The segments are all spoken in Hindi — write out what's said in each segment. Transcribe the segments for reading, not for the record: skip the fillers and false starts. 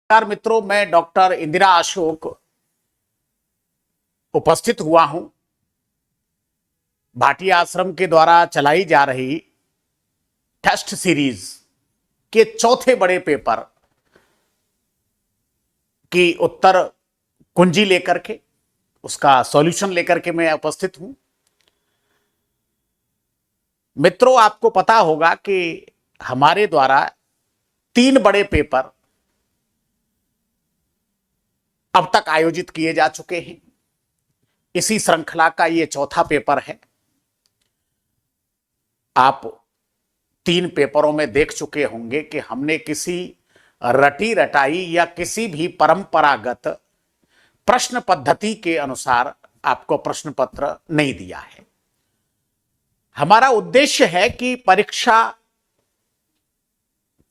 नमस्कार मित्रों, मैं डॉक्टर इंदिरा अशोक उपस्थित हुआ हूं भाटिया आश्रम के द्वारा चलाई जा रही टेस्ट सीरीज के चौथे बड़े पेपर की उत्तर कुंजी लेकर के उसका सॉल्यूशन लेकर के मैं उपस्थित हूं। मित्रों, आपको पता होगा कि हमारे द्वारा 3 बड़े पेपर अब तक आयोजित किए जा चुके हैं। इसी श्रृंखला का ये चौथा पेपर है। आप 3 पेपरों में देख चुके होंगे कि हमने किसी रटी रटाई या किसी भी परंपरागत प्रश्न पद्धति के अनुसार आपको प्रश्न पत्र नहीं दिया है। हमारा उद्देश्य है कि परीक्षा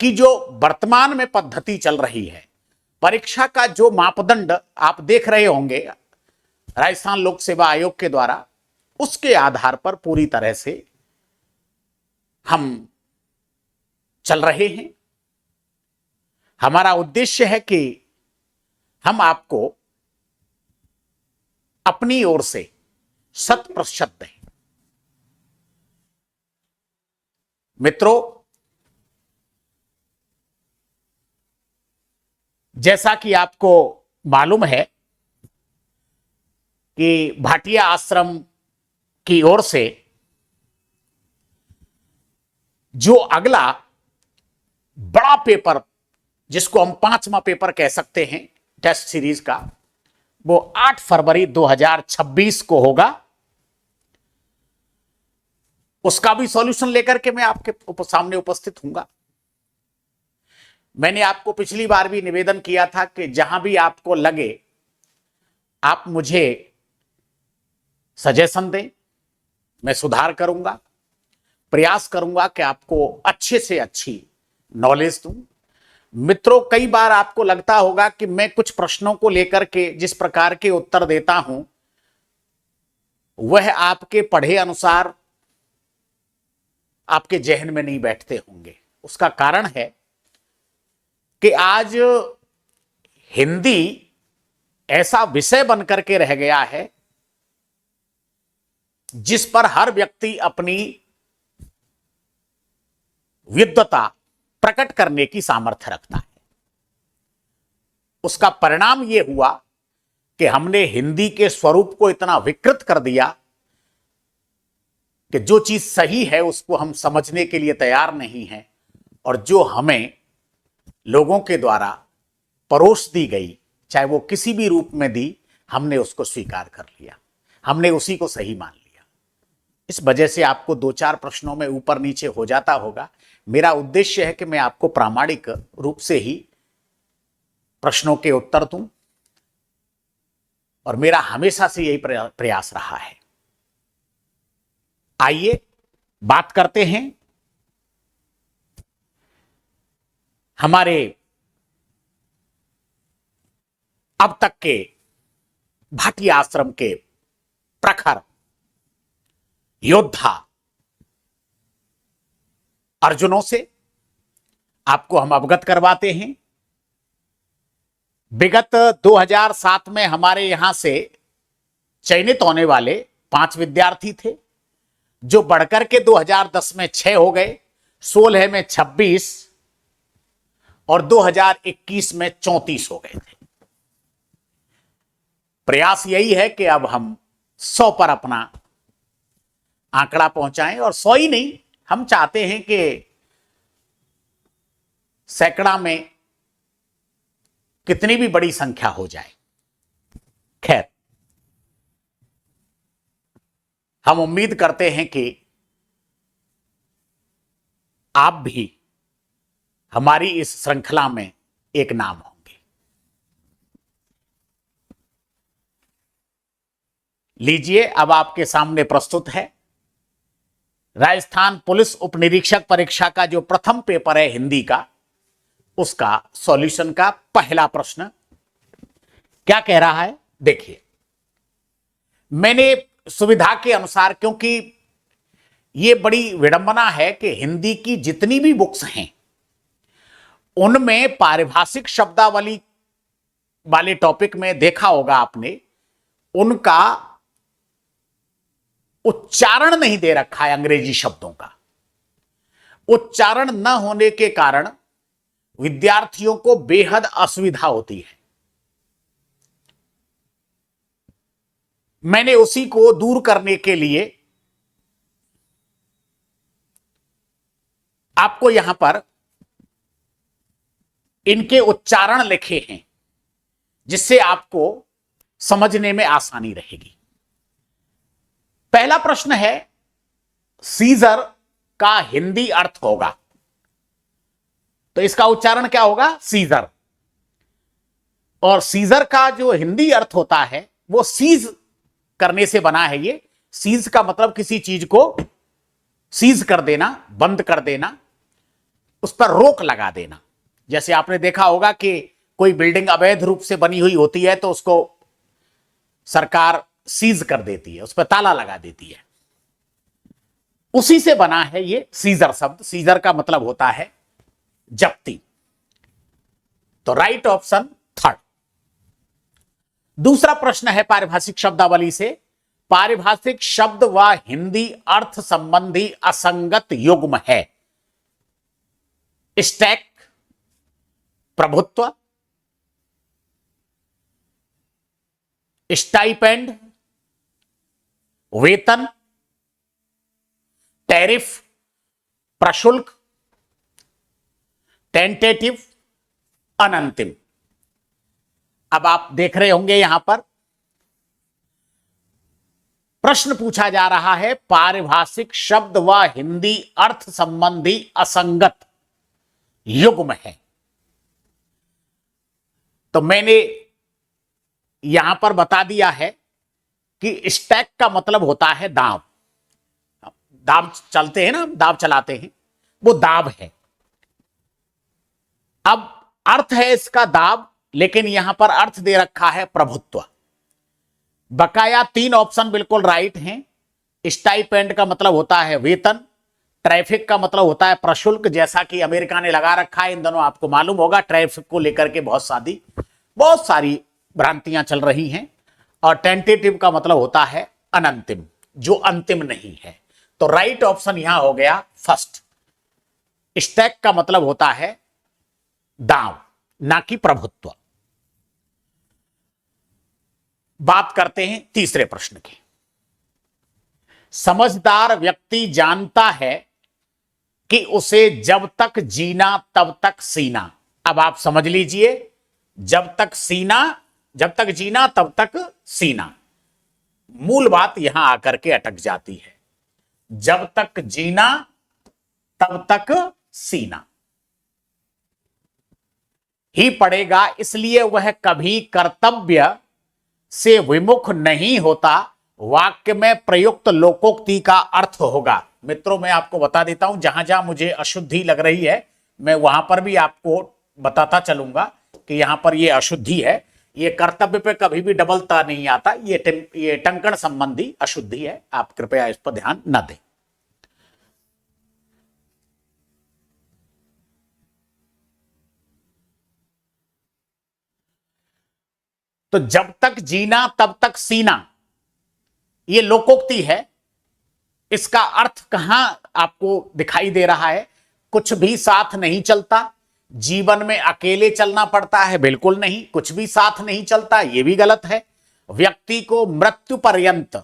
की जो वर्तमान में पद्धति चल रही है, परीक्षा का जो मापदंड आप देख रहे होंगे राजस्थान लोक सेवा आयोग के द्वारा, उसके आधार पर पूरी तरह से हम चल रहे हैं। हमारा उद्देश्य है कि हम आपको अपनी ओर से 100% दें। मित्रों, जैसा कि आपको मालूम है कि भाटिया आश्रम की ओर से जो अगला बड़ा पेपर, जिसको हम 5वां पेपर कह सकते हैं टेस्ट सीरीज का, वो 8 फरवरी 2026 को होगा। उसका भी सॉल्यूशन लेकर के मैं आपके सामने उपस्थित हूंगा। मैंने आपको पिछली बार भी निवेदन किया था कि जहां भी आपको लगे आप मुझे सजेशन दें, मैं सुधार करूंगा, प्रयास करूंगा कि आपको अच्छे से अच्छी नॉलेज दूं। मित्रों, कई बार आपको लगता होगा कि मैं कुछ प्रश्नों को लेकर के जिस प्रकार के उत्तर देता हूं वह आपके पढ़े अनुसार आपके जहन में नहीं बैठते होंगे। उसका कारण है कि आज हिंदी ऐसा विषय बनकर के रह गया है जिस पर हर व्यक्ति अपनी विद्वता प्रकट करने की सामर्थ्य रखता है। उसका परिणाम यह हुआ कि हमने हिंदी के स्वरूप को इतना विकृत कर दिया कि जो चीज सही है उसको हम समझने के लिए तैयार नहीं हैं, और जो हमें लोगों के द्वारा परोस दी गई, चाहे वो किसी भी रूप में दी, हमने उसको स्वीकार कर लिया, हमने उसी को सही मान लिया। इस वजह से आपको 2-4 प्रश्नों में ऊपर नीचे हो जाता होगा। मेरा उद्देश्य है कि मैं आपको प्रामाणिक रूप से ही प्रश्नों के उत्तर दूं, और मेरा हमेशा से यही प्रयास रहा है। आइए बात करते हैं हमारे अब तक के भाटिया आश्रम के प्रखर योद्धा अर्जुनों से। आपको हम अवगत करवाते हैं। विगत 2007 में हमारे यहां से चयनित होने वाले 5 विद्यार्थी थे, जो बढ़कर के 2010 में 6 हो गए, 16 में 26 और 2021 में 34 हो गए थे। प्रयास यही है कि अब हम 100 पर अपना आंकड़ा पहुंचाएं, और 100 ही नहीं, हम चाहते हैं कि सैकड़ा में कितनी भी बड़ी संख्या हो जाए। खैर, हम उम्मीद करते हैं कि आप भी हमारी इस श्रृंखला में एक नाम होंगे। लीजिए, अब आपके सामने प्रस्तुत है राजस्थान पुलिस उप निरीक्षक परीक्षा का जो प्रथम पेपर है हिंदी का, उसका सॉल्यूशन का पहला प्रश्न क्या कह रहा है। देखिए, मैंने सुविधा के अनुसार, क्योंकि यह बड़ी विडंबना है कि हिंदी की जितनी भी बुक्स हैं उनमें पारिभाषिक शब्दावली वाले टॉपिक में देखा होगा आपने, उनका उच्चारण नहीं दे रखा है अंग्रेजी शब्दों का। उच्चारण न होने के कारण विद्यार्थियों को बेहद असुविधा होती है। मैंने उसी को दूर करने के लिए आपको यहां पर इनके उच्चारण लिखे हैं, जिससे आपको समझने में आसानी रहेगी। पहला प्रश्न है, सीजर का हिंदी अर्थ होगा, तो इसका उच्चारण क्या होगा? सीजर। और सीजर का जो हिंदी अर्थ होता है वो सीज करने से बना है। ये सीज का मतलब किसी चीज को सीज कर देना, बंद कर देना, उस पर रोक लगा देना। जैसे आपने देखा होगा कि कोई बिल्डिंग अवैध रूप से बनी हुई होती है तो उसको सरकार सीज कर देती है, उस पर ताला लगा देती है। उसी से बना है ये सीजर शब्द। सीजर का मतलब होता है जप्ती। तो राइट ऑप्शन थर्ड। दूसरा प्रश्न है पारिभाषिक शब्दावली से, पारिभाषिक शब्द व हिंदी अर्थ संबंधी असंगत युग्म है। स्टैक, प्रभुत्व, स्टाइपेंड, वेतन, टैरिफ, प्रशुल्क, टेंटेटिव, अनंतिम। अब आप देख रहे होंगे यहां पर प्रश्न पूछा जा रहा है, पारिभाषिक शब्द व हिंदी अर्थ संबंधी असंगत युग्म है। तो मैंने यहां पर बता दिया है कि स्टैक का मतलब होता है दांव। दांव चलते हैं ना, दांव चलाते हैं, वो दाव है। अब अर्थ है इसका दाव, लेकिन यहां पर अर्थ दे रखा है प्रभुत्व। बकाया तीन ऑप्शन बिल्कुल राइट हैं। स्टाइपेंड का मतलब होता है वेतन, ट्रैफिक का मतलब होता है प्रशुल्क, जैसा कि अमेरिका ने लगा रखा है। इन दोनों आपको मालूम होगा, ट्रैफिक को लेकर के बहुत सारी भ्रांतियां चल रही हैं। और टेंटेटिव का मतलब होता है अनंतिम, जो अंतिम नहीं है। तो राइट ऑप्शन यहां हो गया फर्स्ट। स्टैक का मतलब होता है दांव, ना कि प्रभुत्व। बात करते हैं तीसरे प्रश्न की। समझदार व्यक्ति जानता है कि उसे जब तक जीना तब तक सीना। अब आप समझ लीजिए, जब तक जीना तब तक सीना। मूल बात यहां आकर के अटक जाती है। जब तक जीना तब तक सीना ही पड़ेगा, इसलिए वह कभी कर्तव्य से विमुख नहीं होता। वाक्य में प्रयुक्त लोकोक्ति का अर्थ होगा। मित्रों, मैं आपको बता देता हूं, जहां जहां मुझे अशुद्धि लग रही है मैं वहां पर भी आपको बताता चलूंगा कि यहां पर ये अशुद्धि है। ये कर्तव्य पे कभी भी डबलता नहीं आता, ये टंकण संबंधी अशुद्धि है। आप कृपया इस पर ध्यान न दें। तो जब तक जीना तब तक सीना, ये लोकोक्ति है। इसका अर्थ कहां आपको दिखाई दे रहा है? कुछ भी साथ नहीं चलता। जीवन में अकेले चलना पड़ता है? बिल्कुल नहीं। कुछ भी साथ नहीं चलता, यह भी गलत है। व्यक्ति को मृत्यु पर्यंत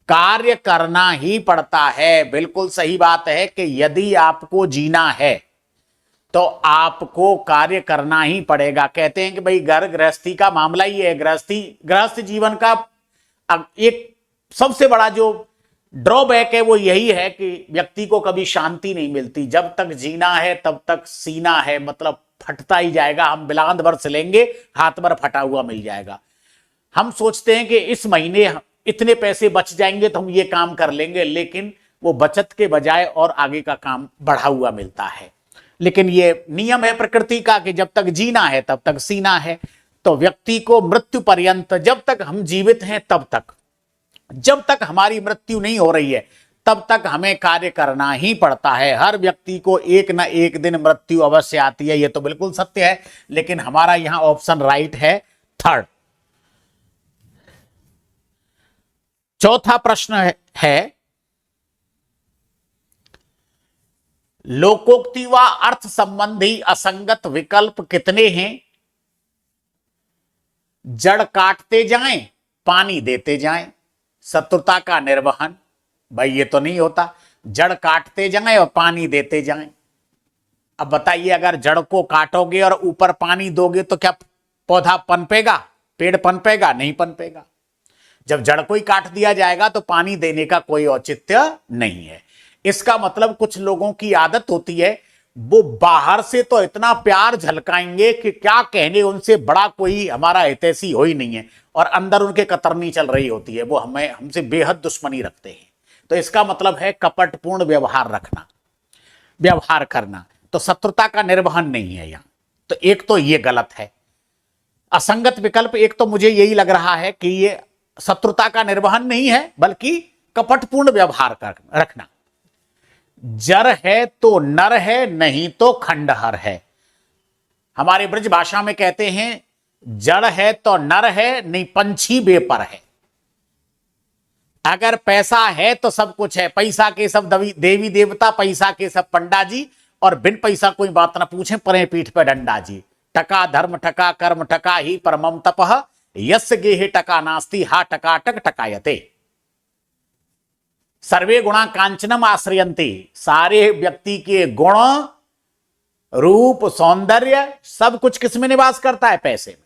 कार्य करना ही पड़ता है। बिल्कुल सही बात है कि यदि आपको जीना है तो आपको कार्य करना ही पड़ेगा। कहते हैं कि भाई घर गृहस्थी का मामला ही है। गृहस्थ जीवन का एक सबसे बड़ा जो ड्रॉबैक है वो यही है कि व्यक्ति को कभी शांति नहीं मिलती। जब तक जीना है तब तक सीना है, मतलब फटता ही जाएगा। हम बिलांद भर से लेंगे, हाथ भर फटा हुआ मिल जाएगा। हम सोचते हैं कि इस महीने इतने पैसे बच जाएंगे तो हम ये काम कर लेंगे, लेकिन वो बचत के बजाय और आगे का काम बढ़ा हुआ मिलता है। लेकिन ये नियम है प्रकृति का कि जब तक जीना है तब तक सीना है। तो व्यक्ति को मृत्यु पर्यंत, जब तक हम जीवित हैं तब तक, जब तक हमारी मृत्यु नहीं हो रही है तब तक हमें कार्य करना ही पड़ता है। हर व्यक्ति को एक ना एक दिन मृत्यु अवश्य आती है, यह तो बिल्कुल सत्य है, लेकिन हमारा यहां ऑप्शन राइट है थर्ड। चौथा प्रश्न है लोकोक्ति व अर्थ संबंधी असंगत विकल्प कितने हैं? जड़ काटते जाएं, पानी देते जाएं, शत्रुता का निर्वहन। भाई ये तो नहीं होता, जड़ काटते जाएं और पानी देते जाएं। अब बताइए, अगर जड़ को काटोगे और ऊपर पानी दोगे तो क्या पौधा पनपेगा, पेड़ पनपेगा? नहीं पनपेगा। जब जड़ को ही काट दिया जाएगा तो पानी देने का कोई औचित्य नहीं है। इसका मतलब कुछ लोगों की आदत होती है, वो बाहर से तो इतना प्यार झलकाएंगे कि क्या कहने, उनसे बड़ा कोई हमारा हितैषी हो ही नहीं है, और अंदर उनके कतरनी चल रही होती है, वो हमसे बेहद दुश्मनी रखते हैं। तो इसका मतलब है कपटपूर्ण व्यवहार रखना, व्यवहार करना। तो शत्रुता का निर्वहन नहीं है यहां, तो एक तो ये गलत है। असंगत विकल्प एक तो मुझे यही लग रहा है कि ये शत्रुता का निर्वहन नहीं है, बल्कि कपटपूर्ण व्यवहार रखना। जर है तो नर है, नहीं तो खंडहर है। हमारे ब्रज भाषा में कहते हैं जड़ है तो नर है, नहीं पंछी बेपर है। अगर पैसा है तो सब कुछ है, पैसा के सब देवी देवता, पैसा के सब पंडा जी, और बिन पैसा कोई बात ना पूछे, परे पीठ पे डंडा जी। टका धर्म टका कर्म टका ही परमम तपः, यस्य गेहे टका नास्ति हा टकाटक टकायते। सर्वे गुणा कांचनम आश्रयन्ति। सारे व्यक्ति के गुण, रूप, सौंदर्य सब कुछ किसमें निवास करता है? पैसे में।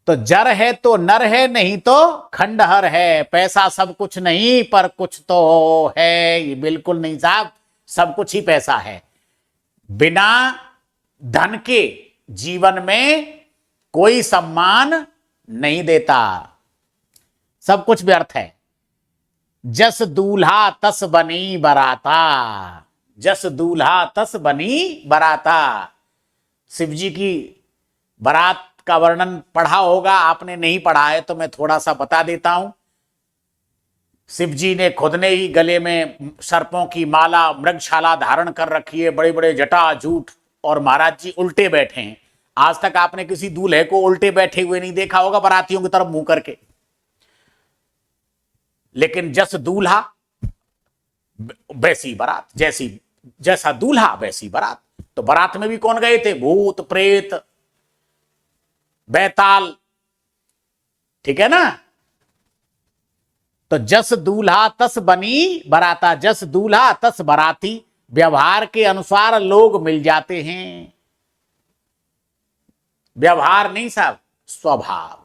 तो जर है तो नर है, नहीं तो खंडहर है। पैसा सब कुछ नहीं, पर कुछ तो है। ये बिल्कुल नहीं साहब, सब कुछ ही पैसा है। बिना धन के जीवन में कोई सम्मान नहीं देता, सब कुछ व्यर्थ है। जस दूल्हा तस बनी बराता, जस दूल्हा तस बनी बराता। शिव जी की बारात का वर्णन पढ़ा होगा, आपने नहीं पढ़ा है तो मैं थोड़ा सा बता देता हूं। शिव जी ने खुद ने ही गले में सर्पों की माला, मृगशाला धारण कर रखी है, बड़े बड़े जटा जूट, और महाराज जी उल्टे बैठे हैं। आज तक आपने किसी दूल्हे को उल्टे बैठे हुए नहीं देखा होगा, बारातियों की तरफ मुंह करके। लेकिन जस दूल्हा वैसी बारात, जैसा दूल्हा वैसी बारात। तो बारात में भी कौन गए थे? भूत प्रेत बैताल, ठीक है ना। तो जस दूल्हा तस बनी बराता, जस दूल्हा तस बराती। व्यवहार के अनुसार लोग मिल जाते हैं। व्यवहार नहीं साहब, स्वभाव।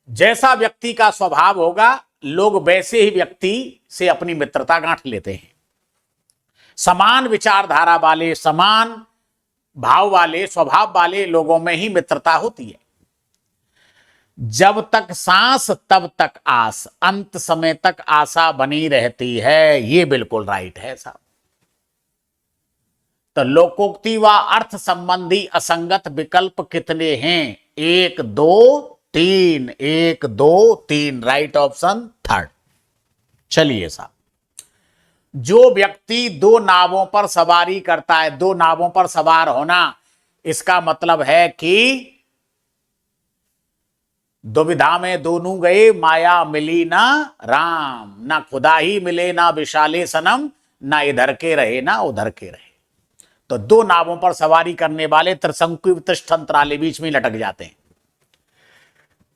जैसा व्यक्ति का स्वभाव होगा, लोग वैसे ही व्यक्ति से अपनी मित्रता गांठ लेते हैं। समान विचारधारा वाले, समान भाव वाले, स्वभाव वाले लोगों में ही मित्रता होती है। जब तक सांस तब तक आस, अंत समय तक आशा बनी रहती है। ये बिल्कुल राइट है साहब। तो लोकोक्ति व अर्थ संबंधी असंगत विकल्प कितने हैं? 1 2 3, 1 2 3, राइट ऑप्शन थर्ड। चलिए साहब, जो व्यक्ति 2 नावों पर सवारी करता है, 2 नावों पर सवार होना, इसका मतलब है कि दुविधा में दोनों गए, माया मिली ना राम। ना खुदा ही मिले, ना विशाले सनम, ना इधर के रहे ना उधर के रहे। तो 2 नावों पर सवारी करने वाले त्रिशंकु तिष्ठंतराले बीच में लटक जाते हैं।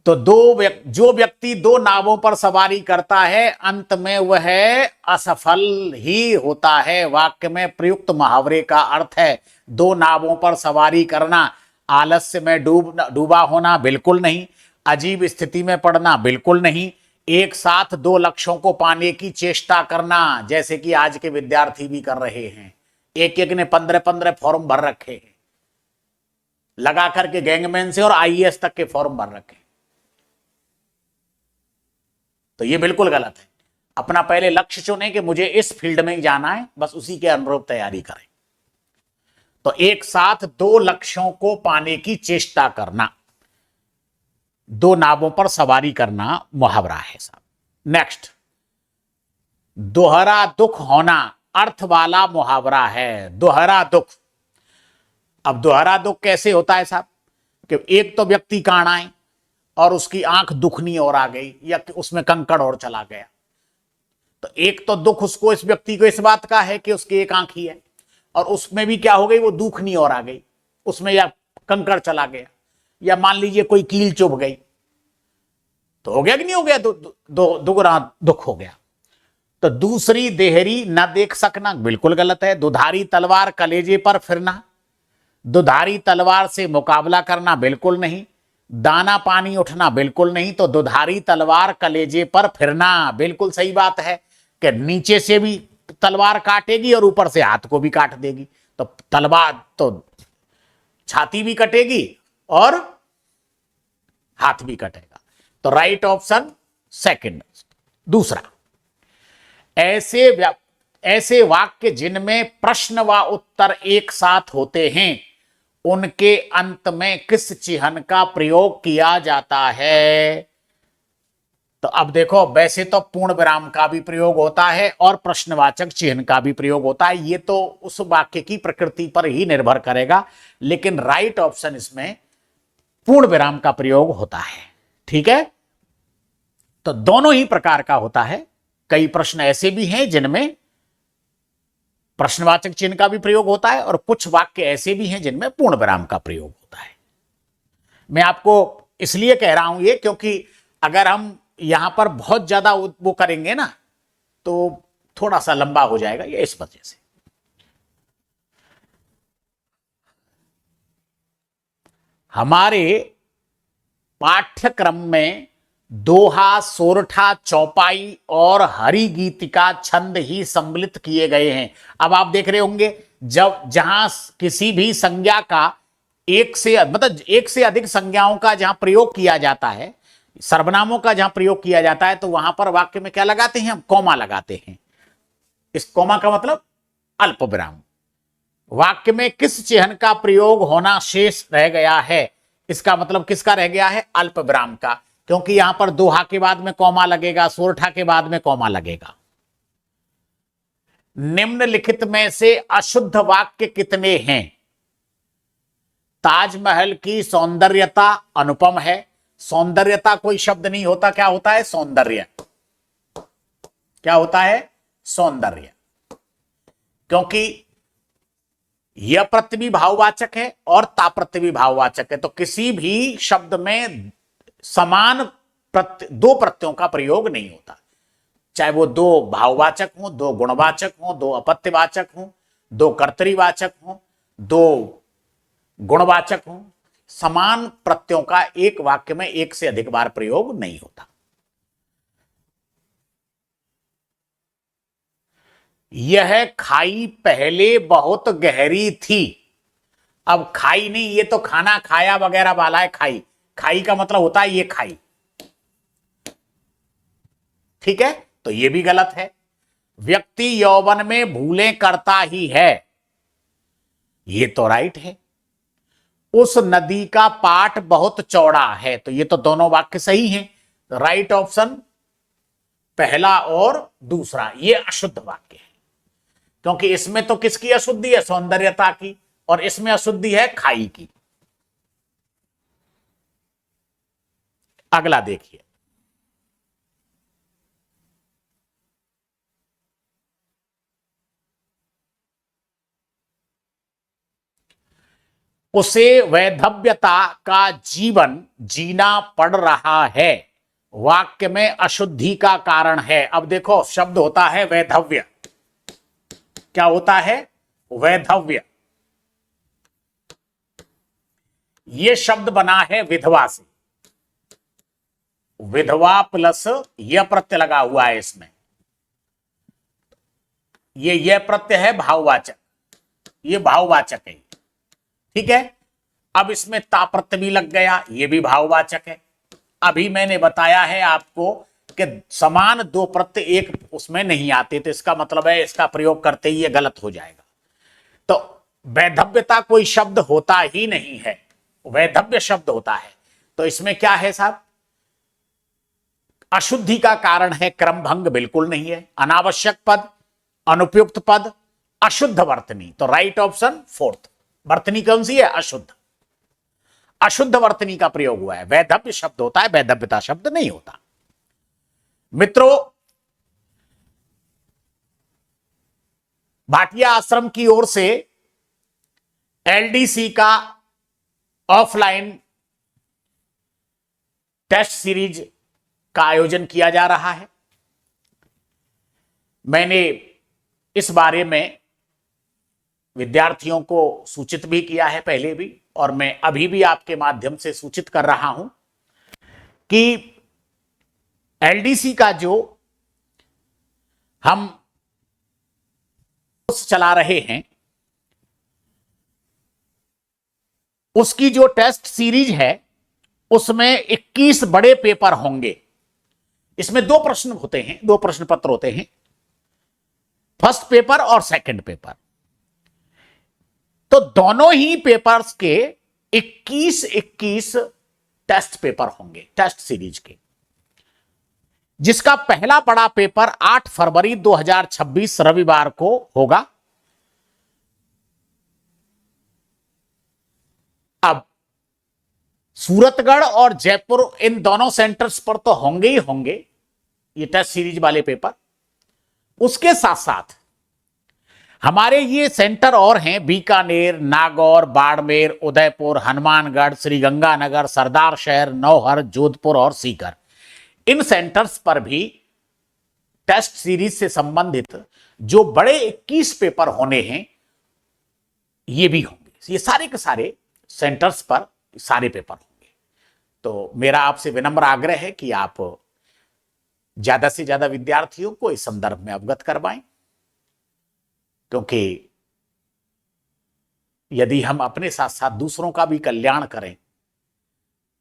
तो जो व्यक्ति 2 नावों पर सवारी करता है, अंत में वह असफल ही होता है। वाक्य में प्रयुक्त मुहावरे का अर्थ है 2 नावों पर सवारी करना। आलस्य में डूबा होना बिल्कुल नहीं, अजीब स्थिति में पड़ना बिल्कुल नहीं, एक साथ 2 लक्ष्यों को पाने की चेष्टा करना, जैसे कि आज के विद्यार्थी भी कर रहे हैं। एक एक ने 15-15 फॉर्म भर रखे हैं, लगा करके गैंगमैन से और आईएएस तक के फॉर्म भर रखे। तो ये बिल्कुल गलत है। अपना पहले लक्ष्य चुने कि मुझे इस फील्ड में जाना है, बस उसी के अनुरूप तैयारी करें। तो एक साथ 2 लक्ष्यों को पाने की चेष्टा करना। दो नावों पर सवारी करना मुहावरा है साहब। नेक्स्ट, दोहरा दुख होना अर्थ वाला मुहावरा है। दोहरा दुख, अब दोहरा दुख कैसे होता है साहब कि एक तो व्यक्ति काना है और उसकी आंख दुखनी और आ गई या उसमें कंकड़ और चला गया, तो एक तो दुख उसको, इस व्यक्ति को इस बात का है कि उसकी एक आंख ही है, और उसमें भी क्या हो गई, वो दुखनी और आ गई उसमें, या कंकड़ चला गया, या मान लीजिए कोई कील चुभ गई, तो हो गया कि नहीं हो गया, दुगुना दुख हो गया। तो दूसरी देहरी न देख सकना बिल्कुल गलत है। दुधारी तलवार कलेजे पर फिरना, दुधारी तलवार से मुकाबला करना बिल्कुल नहीं। दाना पानी उठना बिल्कुल नहीं। तो दुधारी तलवार कलेजे पर फिरना बिल्कुल सही बात है कि नीचे से भी तलवार काटेगी और ऊपर से हाथ को भी काट देगी, तो तलवार तो छाती भी कटेगी और हाथ भी कटेगा। तो राइट ऑप्शन सेकंड। दूसरा, ऐसे वाक्य जिनमें प्रश्न व उत्तर एक साथ होते हैं उनके अंत में किस चिन्ह का प्रयोग किया जाता है? तो अब देखो, वैसे तो पूर्ण विराम का भी प्रयोग होता है और प्रश्नवाचक चिन्ह का भी प्रयोग होता है, ये तो उस वाक्य की प्रकृति पर ही निर्भर करेगा, लेकिन राइट ऑप्शन इसमें पूर्ण विराम का प्रयोग होता है। ठीक है, तो दोनों ही प्रकार का होता है। कई प्रश्न ऐसे भी हैं जिनमें प्रश्नवाचक चिन्ह का भी प्रयोग होता है और कुछ वाक्य ऐसे भी हैं जिनमें पूर्ण विराम का प्रयोग होता है। मैं आपको इसलिए कह रहा हूं ये, क्योंकि अगर हम यहां पर बहुत ज्यादा वो करेंगे ना तो थोड़ा सा लंबा हो जाएगा, ये इस वजह से। हमारे पाठ्यक्रम में दोहा, सोरठा, चौपाई और हरि गीतिका छंद ही सम्मिलित किए गए हैं। अब आप देख रहे होंगे, जब जहां किसी भी संज्ञा का एक से अधिक संज्ञाओं का जहां प्रयोग किया जाता है, सर्वनामों का जहां प्रयोग किया जाता है, तो वहां पर वाक्य में क्या लगाते हैं हम? कॉमा लगाते हैं। इस कॉमा का मतलब अल्प विराम। वाक्य में किस चिन्ह का प्रयोग होना शेष रह गया है? इसका मतलब किसका रह गया है? अल्प विराम का, क्योंकि यहां पर दोहा के बाद में कॉमा लगेगा, सोरठा के बाद में कॉमा लगेगा। निम्नलिखित में से अशुद्ध वाक्य कितने हैं? ताजमहल की सौंदर्यता अनुपम है। सौंदर्यता कोई शब्द नहीं होता, क्या होता है? सौंदर्य। क्या होता है? सौंदर्य। क्योंकि यह प्रत्यय भी भाववाचक है और ता प्रत्यय भी भाववाचक है, तो किसी भी शब्द में समान दो प्रत्ययों का प्रयोग नहीं होता, चाहे वो दो भाववाचक हो, दो गुणवाचक हो, दो अपत्यवाचक हो, दो कर्तरीवाचक हो, दो गुणवाचक हो। समान प्रत्ययों का एक वाक्य में एक से अधिक बार प्रयोग नहीं होता। यह खाई पहले बहुत गहरी थी। अब खाई नहीं, ये तो खाना खाया वगैरह वाला है। खाई, खाई का मतलब होता है ये खाई। ठीक है, तो ये भी गलत है। व्यक्ति यौवन में भूलें करता ही है, ये तो राइट है। उस नदी का पाट बहुत चौड़ा है, तो ये तो दोनों वाक्य सही हैं। राइट ऑप्शन पहला और दूसरा, ये अशुद्ध वाक्य है, क्योंकि इसमें तो किसकी अशुद्धि है? सौंदर्यता की, और इसमें अशुद्धि है खाई की। अगला देखिए, उसे वैधव्यता का जीवन जीना पड़ रहा है, वाक्य में अशुद्धि का कारण है। अब देखो, शब्द होता है वैधव्य। क्या होता है? वैधव्य। यह शब्द बना है विधवा से, विधवा प्लस यह प्रत्यय लगा हुआ है इसमें। यह प्रत्यय है भाववाचक, ये भाववाचक है। ठीक है, अब इसमें ता प्रत्यय भी लग गया, ये भी भाववाचक है। अभी मैंने बताया है आपको कि समान दो प्रत्यय एक उसमें नहीं आते, तो इसका मतलब है इसका प्रयोग करते ही ये गलत हो जाएगा। तो वैधव्यता कोई शब्द होता ही नहीं है, वैधव्य शब्द होता है। तो इसमें क्या है साहब, अशुद्धि का कारण है क्रमभंग, बिल्कुल नहीं है। अनावश्यक पद, अनुपयुक्त पद, अशुद्ध वर्तनी। तो राइट ऑप्शन फोर्थ। वर्तनी कौन सी है? अशुद्ध। अशुद्ध वर्तनी का प्रयोग हुआ है। वैधव्य शब्द होता है, वैधव्यता शब्द नहीं होता। मित्रों, भाटिया आश्रम की ओर से एलडीसी का ऑफलाइन टेस्ट सीरीज का आयोजन किया जा रहा है। मैंने इस बारे में विद्यार्थियों को सूचित भी किया है पहले भी, और मैं अभी भी आपके माध्यम से सूचित कर रहा हूं कि एलडीसी का जो हम चला रहे हैं, उसकी जो टेस्ट सीरीज है उसमें 21 बड़े पेपर होंगे। इसमें 2 प्रश्न होते हैं, 2 प्रश्न पत्र होते हैं, फर्स्ट पेपर और सेकंड पेपर। तो दोनों ही पेपर्स के 21 टेस्ट पेपर होंगे, टेस्ट सीरीज के, जिसका पहला बड़ा पेपर 8 फरवरी 2026 रविवार को होगा। अब सूरतगढ़ और जयपुर, इन दोनों सेंटर्स पर तो होंगे ही होंगे ये टेस्ट सीरीज वाले पेपर। उसके साथ साथ हमारे ये सेंटर और हैं बीकानेर, नागौर, बाड़मेर, उदयपुर, हनुमानगढ़, श्रीगंगानगर, सरदार शहर, नौहर, जोधपुर और सीकर। इन सेंटर्स पर भी टेस्ट सीरीज से संबंधित जो बड़े 21 पेपर होने हैं ये भी होंगे। ये सारे के सारे सेंटर्स पर सारे पेपर होंगे। तो मेरा आपसे विनम्र आग्रह है कि आप ज्यादा से ज्यादा विद्यार्थियों को इस संदर्भ में अवगत करवाएं, क्योंकि यदि हम अपने साथ साथ दूसरों का भी कल्याण करें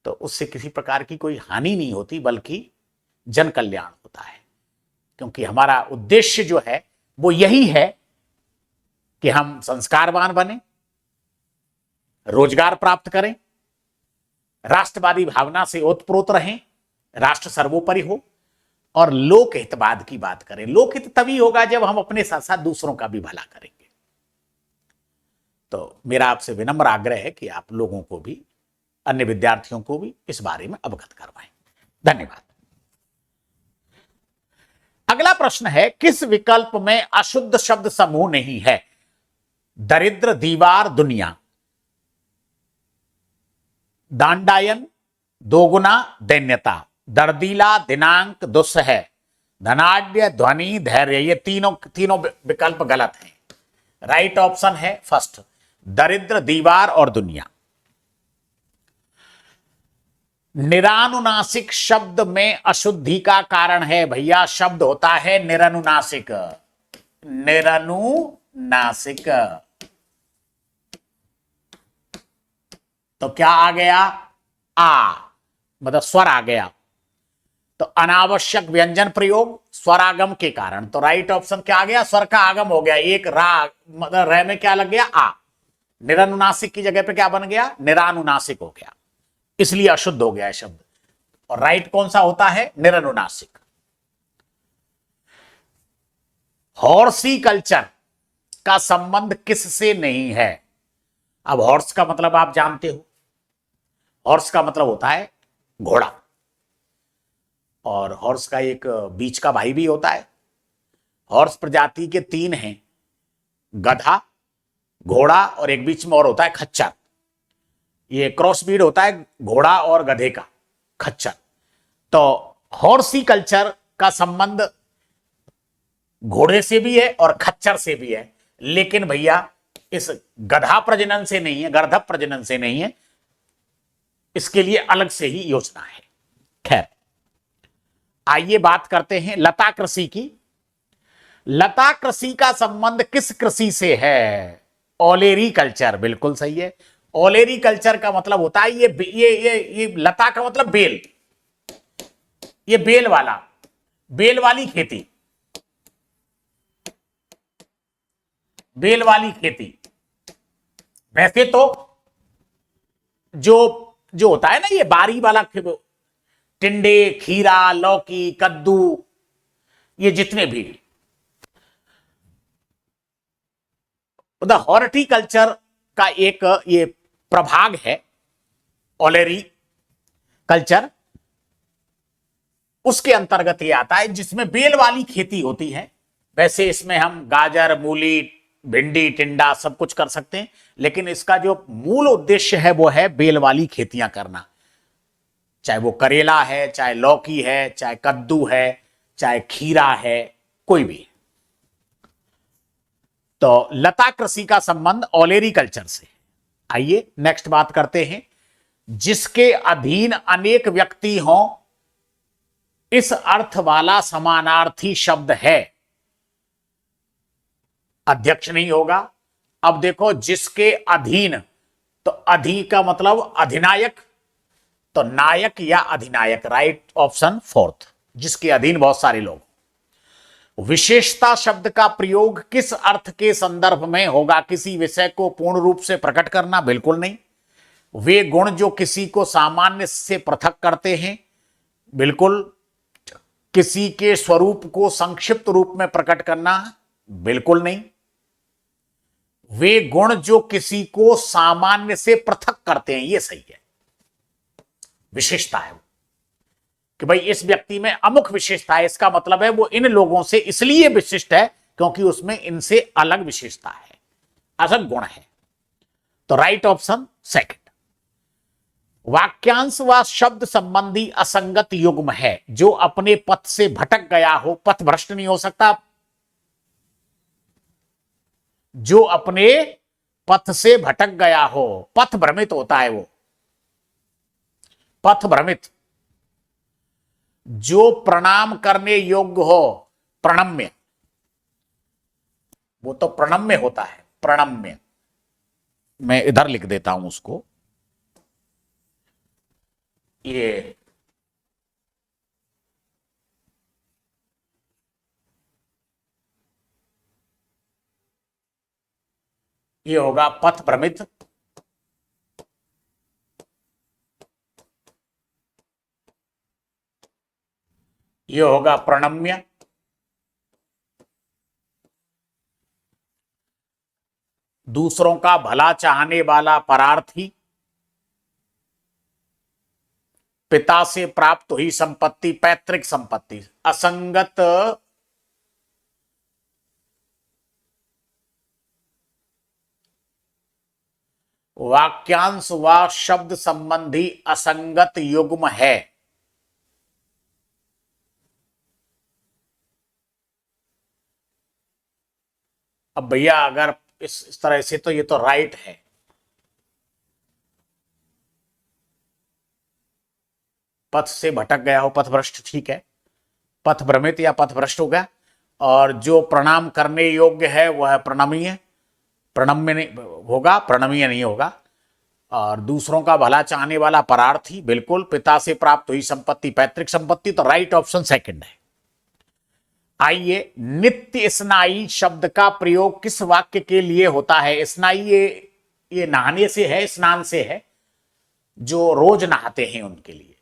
तो उससे किसी प्रकार की कोई हानि नहीं होती, बल्कि जन कल्याण होता है। क्योंकि हमारा उद्देश्य जो है वो यही है कि हम संस्कारवान बने, रोजगार प्राप्त करें, राष्ट्रवादी भावना से ओतप्रोत रहें, राष्ट्र सर्वोपरि हो और लोकहितवाद की बात करें। लोकहित तभी होगा जब हम अपने साथ साथ दूसरों का भी भला करेंगे। तो मेरा आपसे विनम्र आग्रह है कि आप लोगों को भी, अन्य विद्यार्थियों को भी इस बारे में अवगत करवाएं। धन्यवाद। अगला प्रश्न है, किस विकल्प में अशुद्ध शब्द समूह नहीं है? दरिद्र, दीवार, दुनिया, दांडायन, दोगुना, दैन्यता, दर्दीला, दिनांक, दुस्सह, धनाढ्य, ध्वनि, धैर्य। ये तीनों विकल्प गलत हैं। राइट ऑप्शन है फर्स्ट, दरिद्र, दीवार और दुनिया। निरानुनासिक शब्द में अशुद्धि का कारण है भैया, शब्द होता है निरनुनासिक। निरनुनासिक तो क्या आ गया? आ, मतलब स्वर आ गया। तो अनावश्यक व्यंजन प्रयोग स्वरागम के कारण। तो राइट ऑप्शन क्या आ गया? स्वर का आगम हो गया। एक रा, मतलब रह में क्या लग गया? आ। निरनुनासिक की जगह पे क्या बन गया? निरानुनासिक हो गया, इसलिए अशुद्ध हो गया है शब्द। और राइट कौन सा होता है? निरनुनासिक। हॉर्सी कल्चर का संबंध किससे नहीं है? अब हॉर्स का मतलब आप जानते हो, हॉर्स का मतलब होता है घोड़ा, और हॉर्स का एक बीच का भाई भी होता है। हॉर्स प्रजाति के 3 हैं, गधा, घोड़ा और एक बीच में और होता है खच्चर। ये क्रॉस ब्रीड होता है घोड़ा और गधे का, खच्चर। तो हॉर्सी कल्चर का संबंध घोड़े से भी है और खच्चर से भी है, लेकिन भैया इस गधा प्रजनन से नहीं है, गर्दभ प्रजनन से नहीं है। इसके लिए अलग से ही योजना है। खैर, आइए बात करते हैं लता कृषि की। लता कृषि का संबंध किस कृषि से है? ओलेरी कल्चर। बिल्कुल सही है। ओलेरी कल्चर का मतलब होता है ये लता का मतलब बेल, ये बेल वाली खेती, बेल वाली खेती। वैसे तो जो जो होता है ना, ये बारी वाला टिंडे, खीरा, लौकी, कद्दू, ये जितने भी द हॉर्टिकल्चर का एक ये प्रभाग है, ओलेरी कल्चर, उसके अंतर्गत ये आता है, जिसमें बेल वाली खेती होती है। वैसे इसमें हम गाजर, मूली, भिंडी, टिंडा सब कुछ कर सकते हैं, लेकिन इसका जो मूल उद्देश्य है वो है बेल वाली खेतियां करना। चाहे वो करेला है, चाहे लौकी है, चाहे कद्दू है, चाहे खीरा है, कोई भी। तो लता कृषि का संबंध ओलेरी कल्चर से। आइए नेक्स्ट बात करते हैं। जिसके अधीन अनेक व्यक्ति हों, इस अर्थ वाला समानार्थी शब्द है। अध्यक्ष नहीं होगा। अब देखो, जिसके अधीन, तो अधि का मतलब अधिनायक, तो नायक या अधिनायक, राइट ऑप्शन फोर्थ, जिसके अधीन बहुत सारे लोग। विशेषता शब्द का प्रयोग किस अर्थ के संदर्भ में होगा? किसी विषय को पूर्ण रूप से प्रकट करना? बिल्कुल नहीं। वे गुण जो किसी को सामान्य से पृथक करते हैं? बिल्कुल। किसी के स्वरूप को संक्षिप्त रूप में प्रकट करना? बिल्कुल नहीं। वे गुण जो किसी को सामान्य से पृथक करते हैं, यह सही है। विशेषता है कि भाई इस व्यक्ति में अमुक विशेषता है, इसका मतलब है वो इन लोगों से इसलिए विशिष्ट है क्योंकि उसमें इनसे अलग विशेषता है, अलग गुण है। तो राइट ऑप्शन सेकंड। वाक्यांश व शब्द संबंधी असंगत युग्म है। जो अपने पथ से भटक गया हो, पथ भ्रष्ट नहीं हो सकता। जो अपने पथ से भटक गया हो, पथ भ्रमित होता है वो, पथ भ्रमित। जो प्रणाम करने योग्य हो, प्रणम्य, वो तो प्रणम्य होता है, प्रणम्य। मैं इधर लिख देता हूं उसको, ये होगा पथ भ्रमित। ये होगा प्रणम्य। दूसरों का भला चाहने वाला परार्थी। पिता से प्राप्त हुई संपत्ति, पैतृक संपत्ति। असंगत वाक्यांश व शब्द संबंधी असंगत युग्म है। अब भैया अगर इस तरह से, तो ये तो राइट है। पथ से भटक गया हो, पथभ्रष्ट, ठीक है। पथ भ्रमित या पथ भ्रष्ट हो गया। और जो प्रणाम करने योग्य है वह है प्रणमीय। प्रणम्य नहीं होगा, प्रणमीय नहीं होगा। और दूसरों का भला चाहने वाला परार्थी, बिल्कुल। पिता से प्राप्त हुई संपत्ति, पैतृक संपत्ति, तो राइट ऑप्शन सेकंड है। आइए, नित्य स्नायी शब्द का प्रयोग किस वाक्य के लिए होता है? स्नायी ये नहाने से है, स्नान से है, जो रोज नहाते हैं उनके लिए।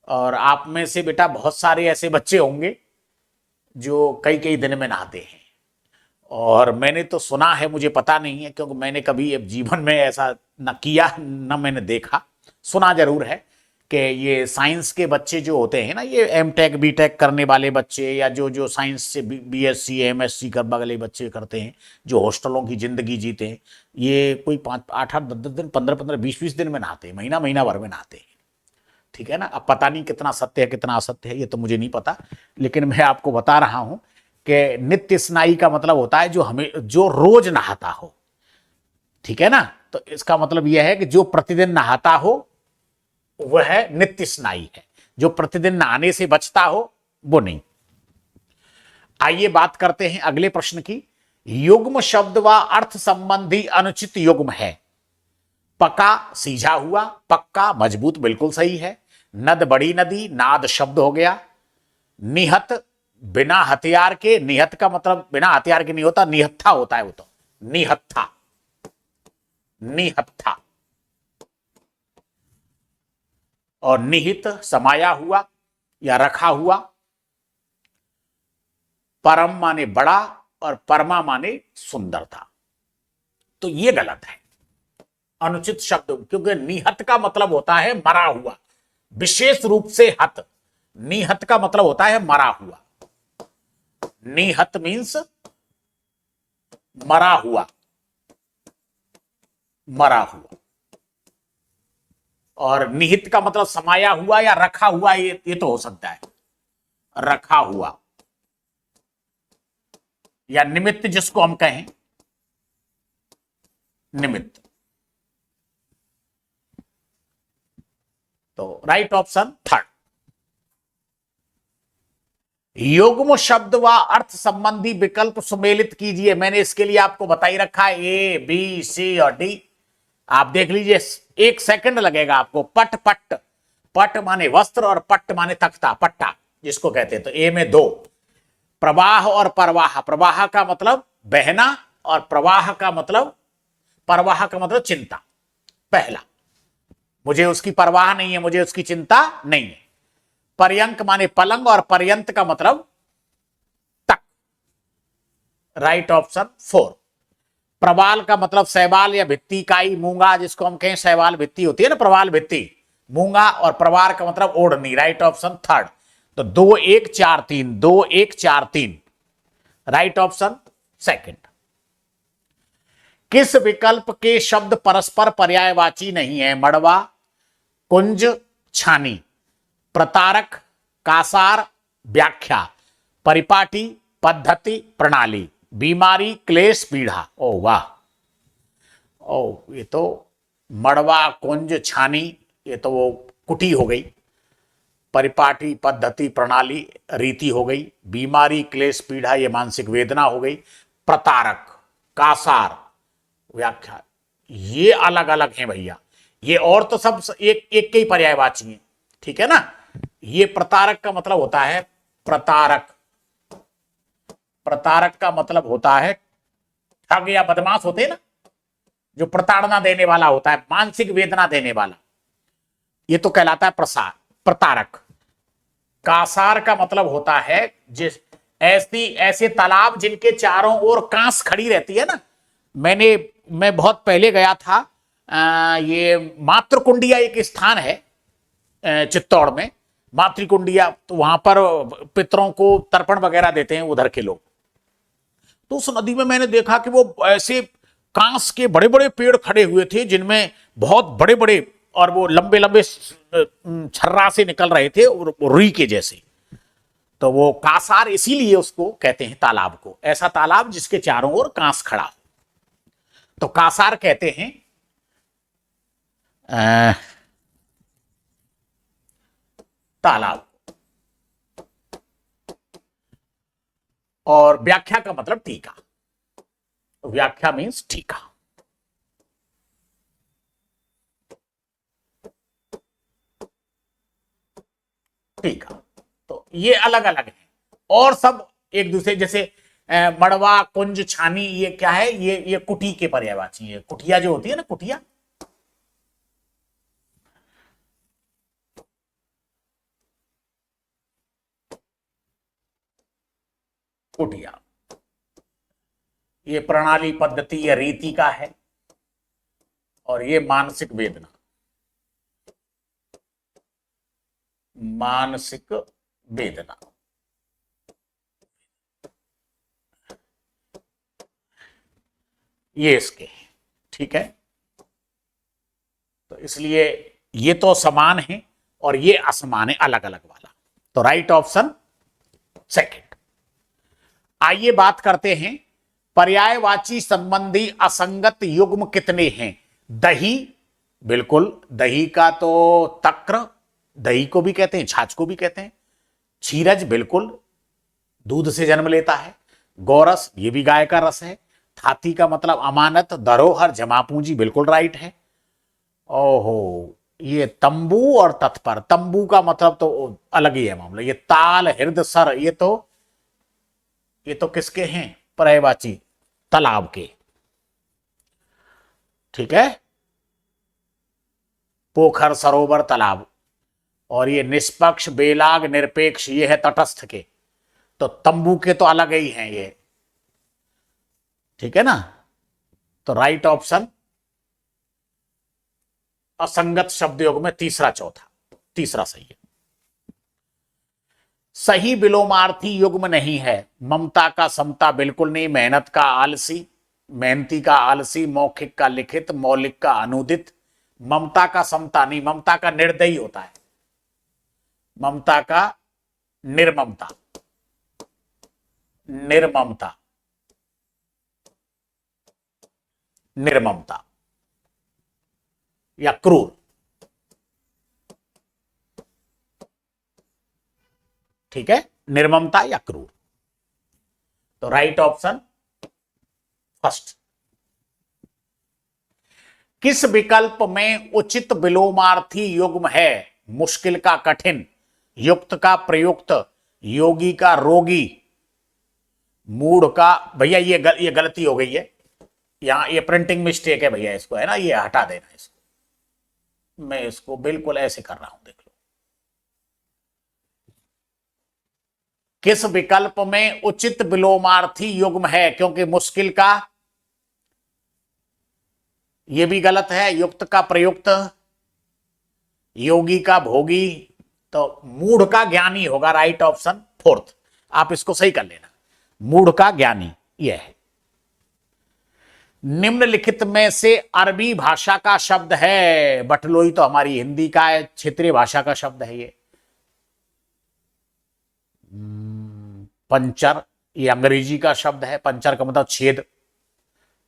और आप में से बेटा बहुत सारे ऐसे बच्चे होंगे जो कई कई दिन में नहाते हैं। और मैंने तो सुना है, मुझे पता नहीं है क्योंकि मैंने कभी जीवन में ऐसा न किया न मैंने देखा, सुना जरूर है कि ये साइंस के बच्चे जो होते हैं ना, ये एमटेक बीटेक करने वाले बच्चे, या जो जो साइंस से बीएससी एमएससी कर वाले बच्चे करते हैं, जो हॉस्टलों की जिंदगी जीते हैं, ये कोई 5 8 8 10 10 दिन, 15 15 20 दिन में नहाते हैं, महीना महीना भर में नहाते हैं। ठीक है ना। अब पता नहीं कितना सत्य है कितना असत्य है, ये तो मुझे नहीं पता, लेकिन मैं आपको बता रहा हूं कि नित्य स्नायी का मतलब होता है जो रोज नहाता हो। ठीक है ना। तो इसका मतलब यह है कि जो प्रतिदिन नहाता हो वह नित्य स्नायी है, जो प्रतिदिन नहाने से बचता हो वो नहीं। आइए बात करते हैं अगले प्रश्न की। युग्म शब्द व अर्थ संबंधी अनुचित युग्म है। पका सीझा हुआ, पक्का मजबूत, बिल्कुल सही है। नद बड़ी नदी, नाद शब्द हो गया। निहत बिना हथियार के, निहत का मतलब बिना हथियार के नहीं होता, निहत्था होता है वो तो, निहत्था, निहत्था। और निहित समाया हुआ या रखा हुआ। परम माने बड़ा और परमा माने सुंदरता। तो ये गलत है, अनुचित शब्द, क्योंकि निहत का मतलब होता है मरा हुआ, विशेष रूप से हत। निहत का मतलब होता है मरा हुआ। निहत मीन्स मरा हुआ, मरा हुआ। और निहित का मतलब समाया हुआ या रखा हुआ, ये तो हो सकता है, रखा हुआ या निमित्त, जिसको हम कहें निमित्त। तो राइट ऑप्शन थर्ड। युग्म शब्द व अर्थ संबंधी विकल्प सुमेलित कीजिए। मैंने इसके लिए आपको बता ही रखा है, ए बी सी और डी। आप देख लीजिए, 1 सेकंड लगेगा आपको। पट पट, पट माने वस्त्र और पट्ट माने तख्ता, पट्टा जिसको कहते हैं। तो ए में 2। प्रवाह और प्रवाह, प्रवाह का मतलब बहना और प्रवाह का मतलब, परवाह का मतलब चिंता। पहला, मुझे उसकी परवाह नहीं है, मुझे उसकी चिंता नहीं है। पर्यंक माने पलंग और पर्यंत का मतलब तक। Right option 4। प्रवाल का मतलब शैवाल या भित्ति, काई, मूंगा, जिसको हम कहें शैवाल भित्ति होती है ना, प्रवाल भित्ति, मूंगा। और प्रवार का मतलब ओढ़नी। Right option third. तो 2 1 4 3, 2 1 4 3। Right option second. किस विकल्प के शब्द परस्पर पर्यायवाची नहीं है? मड़वा, कुंज, छानी, प्रतारक, कासार, व्याख्या, परिपाटी, पद्धति, प्रणाली, बीमारी, क्लेश, पीढ़ा। ओ वाह, ओ ये तो मड़वा, कुंज, छानी, ये तो वो कुटी हो गई। परिपाटी, पद्धति, प्रणाली रीति हो गई। बीमारी, क्लेश, पीढ़ा ये मानसिक वेदना हो गई। प्रतारक, कासार, व्याख्या, ये अलग अलग हैं भैया। ये और तो सब एक एक के ही पर्यायवाची हैं, ठीक है ना। ये प्रतारक का मतलब होता है, प्रतारक, प्रतारक का मतलब होता है ठग या बदमाश होते हैं ना, जो प्रताड़ना देने वाला होता है, मानसिक वेदना देने वाला, ये तो कहलाता है प्रसार, प्रतारक। कासार का मतलब होता है जिस ऐसे तालाब जिनके चारों ओर कांस खड़ी रहती है ना। मैं बहुत पहले गया था, ये मातृकुंडिया एक स्थान है चित्तौड़ में, मातृकुंडिया। तो वहां पर पितरों को तर्पण वगैरह देते हैं उधर के लोग। तो उस नदी में मैंने देखा कि वो ऐसे कांस के बड़े बड़े पेड़ खड़े हुए थे, जिनमें बहुत बड़े बड़े और वो लंबे लंबे छर्रा से निकल रहे थे, और रुई के जैसे। तो वो कासार इसीलिए उसको कहते हैं तालाब को, ऐसा तालाब जिसके चारों ओर कांस खड़ा हो, तो कासार कहते हैं। तालाब। और व्याख्या का मतलब टीका, व्याख्या मीन्स टीका। टीका, तो ये अलग अलग है, और सब एक दूसरे जैसे मड़वा, कुंज, छानी, ये क्या है? ये कुटी के पर्यायवाची है। कुटिया जो होती है ना, कुटिया, कुटिया, ये प्रणाली, पद्धति या रीति का है। और ये मानसिक वेदना, मानसिक वेदना, ये इसके, ठीक है। तो इसलिए ये तो समान है और ये असमान है, अलग अलग वाला। तो राइट ऑप्शन सेकंड। आइए बात करते हैं, पर्यायवाची संबंधी असंगत युग्म कितने हैं? दही, बिल्कुल, दही का तो तक्र, दही को भी कहते हैं, छाछ को भी कहते हैं। क्षीरज, बिल्कुल, दूध से जन्म लेता है। गौरस, ये भी गाय का रस है। थाती का मतलब अमानत, धरोहर, जमा पूंजी, बिल्कुल राइट है। ओहो, ये तंबू और तत्पर, तंबू का मतलब तो अलग ही है मामला। ये ताल, हृदय, सर, ये तो किसके हैं? पर्यायवाची, तालाब के, ठीक है। पोखर, सरोवर, तालाब। और ये निष्पक्ष, बेलाग, निरपेक्ष, ये है तटस्थ के। तो तंबू के तो अलग ही हैं ये, ठीक है ना। तो राइट ऑप्शन असंगत शब्द योग में तीसरा, चौथा, तीसरा सही है। सही विलोमार्थी युग्म नहीं है। ममता का समता बिल्कुल नहीं, मेहनत का आलसी, मेहनती का आलसी, मौखिक का लिखित, मौलिक का अनुदित। ममता का समता नहीं, ममता का निर्दयी होता है, ममता का निर्ममता, निर्ममता, निर्ममता या क्रूर, ठीक है, निर्ममता या क्रूर। तो राइट ऑप्शन फर्स्ट। किस विकल्प में उचित विलोमार्थी युग्म है? मुश्किल का कठिन, युक्त का प्रयुक्त, योगी का रोगी, मूढ़ का, भैया ये गलती हो गई है यहां, ये प्रिंटिंग मिस्टेक है भैया, इसको है ना, ये हटा देना इसको, मैं इसको बिल्कुल ऐसे कर रहा हूं, देख लो। किस विकल्प में उचित विलोमार्थी युग्म है? क्योंकि मुश्किल का, ये भी गलत है, युक्त का प्रयुक्त, योगी का भोगी, तो मूढ़ का ज्ञानी होगा राइट ऑप्शन फोर्थ। आप इसको सही कर लेना, मूढ़ का ज्ञानी यह है। निम्नलिखित में से अरबी भाषा का शब्द है, बटलोई तो हमारी हिंदी का है, क्षेत्रीय भाषा का शब्द है ये। पंचर, ये अंग्रेजी का शब्द है, पंचर का मतलब छेद,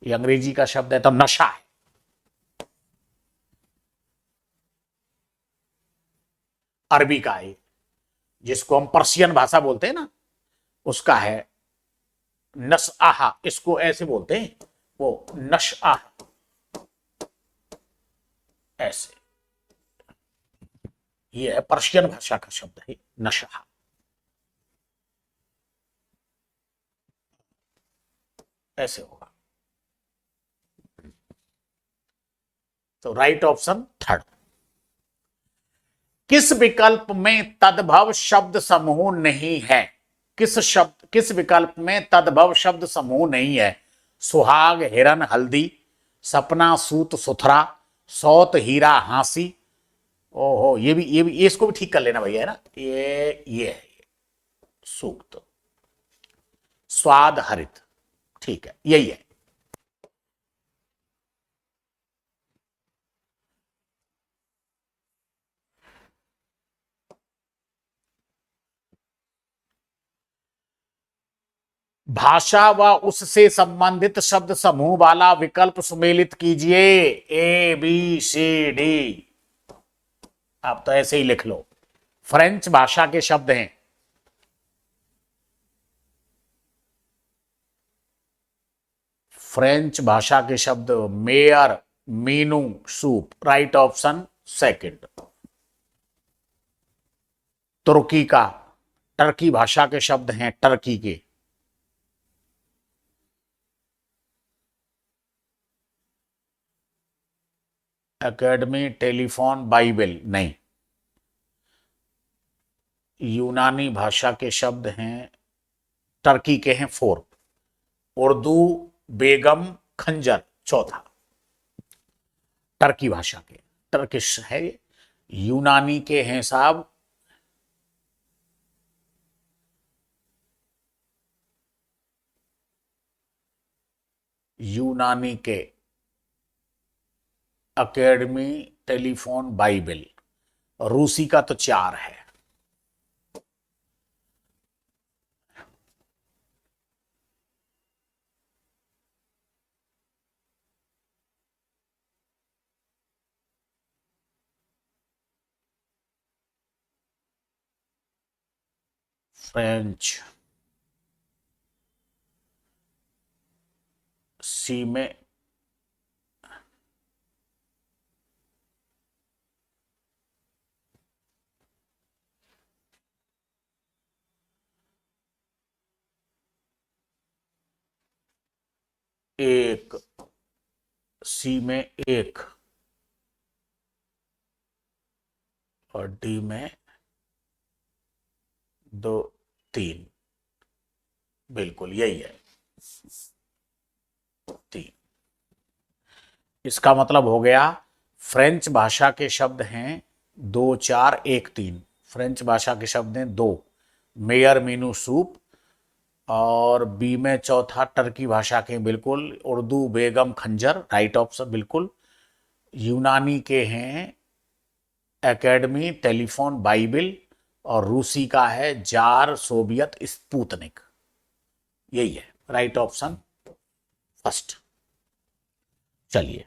ये अंग्रेजी का शब्द है। तो नशा है, अरबी का है, जिसको हम पर्शियन भाषा बोलते हैं ना, उसका है नशआहा, इसको ऐसे बोलते हैं, वो नशआहा, ऐसे, ये है पर्शियन भाषा का शब्द है नशा, ऐसे होगा। तो राइट ऑप्शन थर्ड। किस विकल्प में तद्भव शब्द समूह नहीं है? किस विकल्प में तद्भव शब्द समूह नहीं है? सुहाग, हिरन, हल्दी, सपना, सूत, सुथरा, सौत, हीरा, हांसी। ओहो, ये भी इसको भी ठीक कर लेना भैया, है ना, ये है सूक्त, स्वाद, हरित, ठीक है, यही है। भाषा व उससे संबंधित शब्द समूह वाला विकल्प सुमेलित कीजिए। ए बी सी डी, आप तो ऐसे ही लिख लो। फ्रेंच भाषा के शब्द हैं, फ्रेंच भाषा के शब्द, mayor, menu, soup, right option second. तुर्की का, टर्की भाषा के शब्द हैं, टर्की के, एकेडमी, टेलीफोन, बाइबल नहीं। यूनानी भाषा के शब्द हैं, टर्की के हैं फोर। उर्दू, बेगम, खंजर, चौथा, टर्की भाषा के, टर्किश है ये। यूनानी के हैं साहब, यूनानी के एकेडमी, टेलीफोन, बाइबल। रूसी का तो चार है, फ्रेंच, सी में एक, सी में एक, और डी में 2 3, बिल्कुल यही है 3। इसका मतलब हो गया फ्रेंच भाषा के शब्द हैं 2 4 1 3। फ्रेंच भाषा के शब्द हैं 2, मेयर मीनू सूप, और बी में चौथा टर्की भाषा के बिल्कुल उर्दू बेगम खंजर, राइट ऑप्शन बिल्कुल। यूनानी के हैं एकेडमी, टेलीफोन, बाइबिल, और रूसी का है जार, सोवियत, स्पुतनिक। यही है राइट ऑप्शन फर्स्ट। चलिए,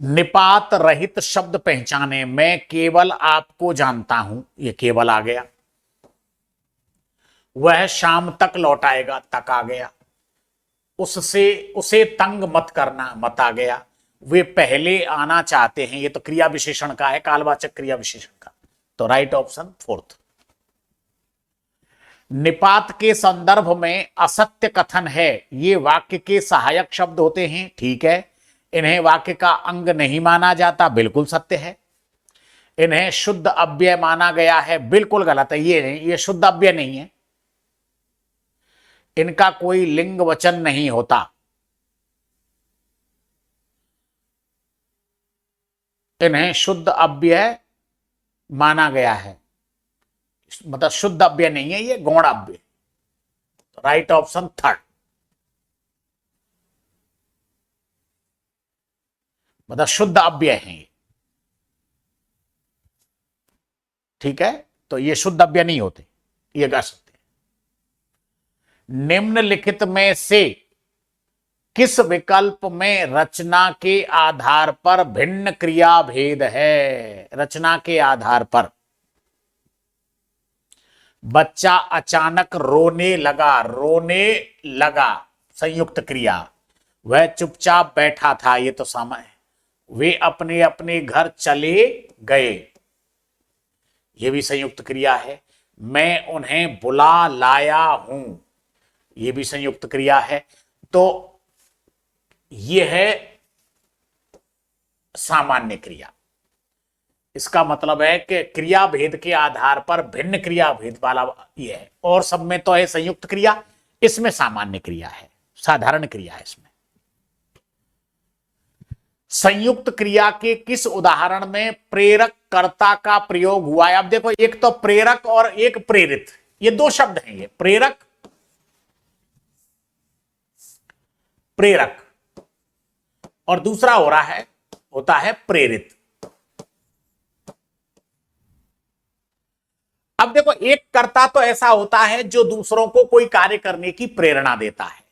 निपात रहित शब्द पहचाने, मैं केवल आपको जानता हूं, ये केवल आ गया। वह शाम तक लौट आएगा, तक आ गया। उससे उसे तंग मत करना, मत आ गया। वे पहले आना चाहते हैं, ये तो क्रिया विशेषण का है, कालवाचक क्रिया विशेषण का, तो राइट ऑप्शन फोर्थ। निपात के संदर्भ में असत्य कथन है, ये वाक्य के सहायक शब्द होते हैं, ठीक है। इन्हें वाक्य का अंग नहीं माना जाता, बिल्कुल सत्य है। इन्हें शुद्ध अव्यय माना गया है, बिल्कुल गलत है, ये नहीं, ये शुद्ध अव्यय नहीं है। इनका कोई लिंग वचन नहीं होता। इन्हें शुद्ध अव्यय माना गया है, मतलब शुद्ध अव्यय नहीं है, ये गौण अव्यय। तो राइट ऑप्शन थर्ड, मतलब शुद्ध अव्यय है ये, ठीक है। तो ये शुद्ध अव्यय नहीं होते, ये कह सकते हैं। निम्नलिखित में से किस विकल्प में रचना के आधार पर भिन्न क्रिया भेद है? रचना के आधार पर, बच्चा अचानक रोने लगा, रोने लगा संयुक्त क्रिया। वह चुपचाप बैठा था, ये तो समय। वे अपने अपने घर चले गए, ये भी संयुक्त क्रिया है। मैं उन्हें बुला लाया हूं, ये भी संयुक्त क्रिया है। तो यह है सामान्य क्रिया। इसका मतलब है कि क्रिया भेद के आधार पर भिन्न क्रिया भेद वाला यह है, और सब में तो है संयुक्त क्रिया, इसमें सामान्य क्रिया है, साधारण क्रिया है इसमें। संयुक्त क्रिया के किस उदाहरण में प्रेरक कर्ता का प्रयोग हुआ है? अब देखो, एक तो प्रेरक और एक प्रेरित, ये दो शब्द हैं, ये प्रेरक, प्रेरक, और दूसरा हो रहा है, होता है प्रेरित। अब देखो, एक कर्ता तो ऐसा होता है जो दूसरों को कोई कार्य करने की प्रेरणा देता है,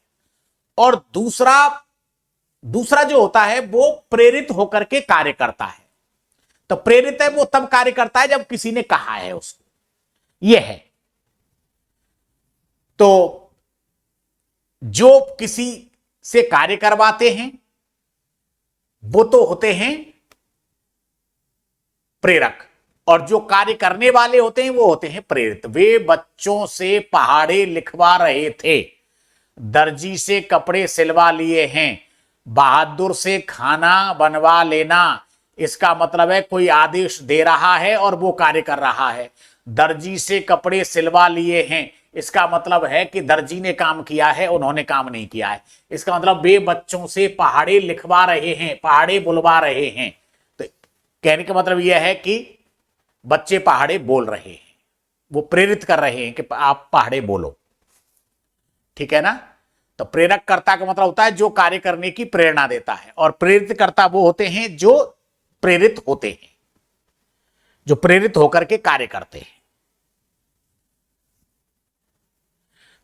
और दूसरा दूसरा जो होता है वो प्रेरित होकर के कार्य करता है। तो प्रेरित है वो तब कार्य करता है जब किसी ने कहा है उसको, यह है। तो जो किसी से कार्य करवाते हैं वो तो होते हैं प्रेरक, और जो कार्य करने वाले होते हैं वो होते हैं प्रेरित। वे बच्चों से पहाड़े लिखवा रहे थे, दर्जी से कपड़े सिलवा लिए हैं, बहादुर से खाना बनवा लेना। इसका मतलब है कोई आदेश दे रहा है और वो कार्य कर रहा है। दर्जी से कपड़े सिलवा लिए हैं, इसका मतलब है कि दर्जी ने काम किया है, उन्होंने काम नहीं किया है। इसका मतलब वे बच्चों से पहाड़े लिखवा रहे हैं, पहाड़े बुलवा रहे हैं। तो कहने का मतलब यह है कि बच्चे पहाड़े बोल रहे हैं, वो प्रेरित कर रहे हैं कि आप पहाड़े बोलो, ठीक है ना। तो प्रेरक कर्ता का मतलब होता है जो कार्य करने की प्रेरणा देता है, और प्रेरित कर्ता वो होते हैं जो प्रेरित होते हैं, जो प्रेरित होकर के कार्य करते हैं।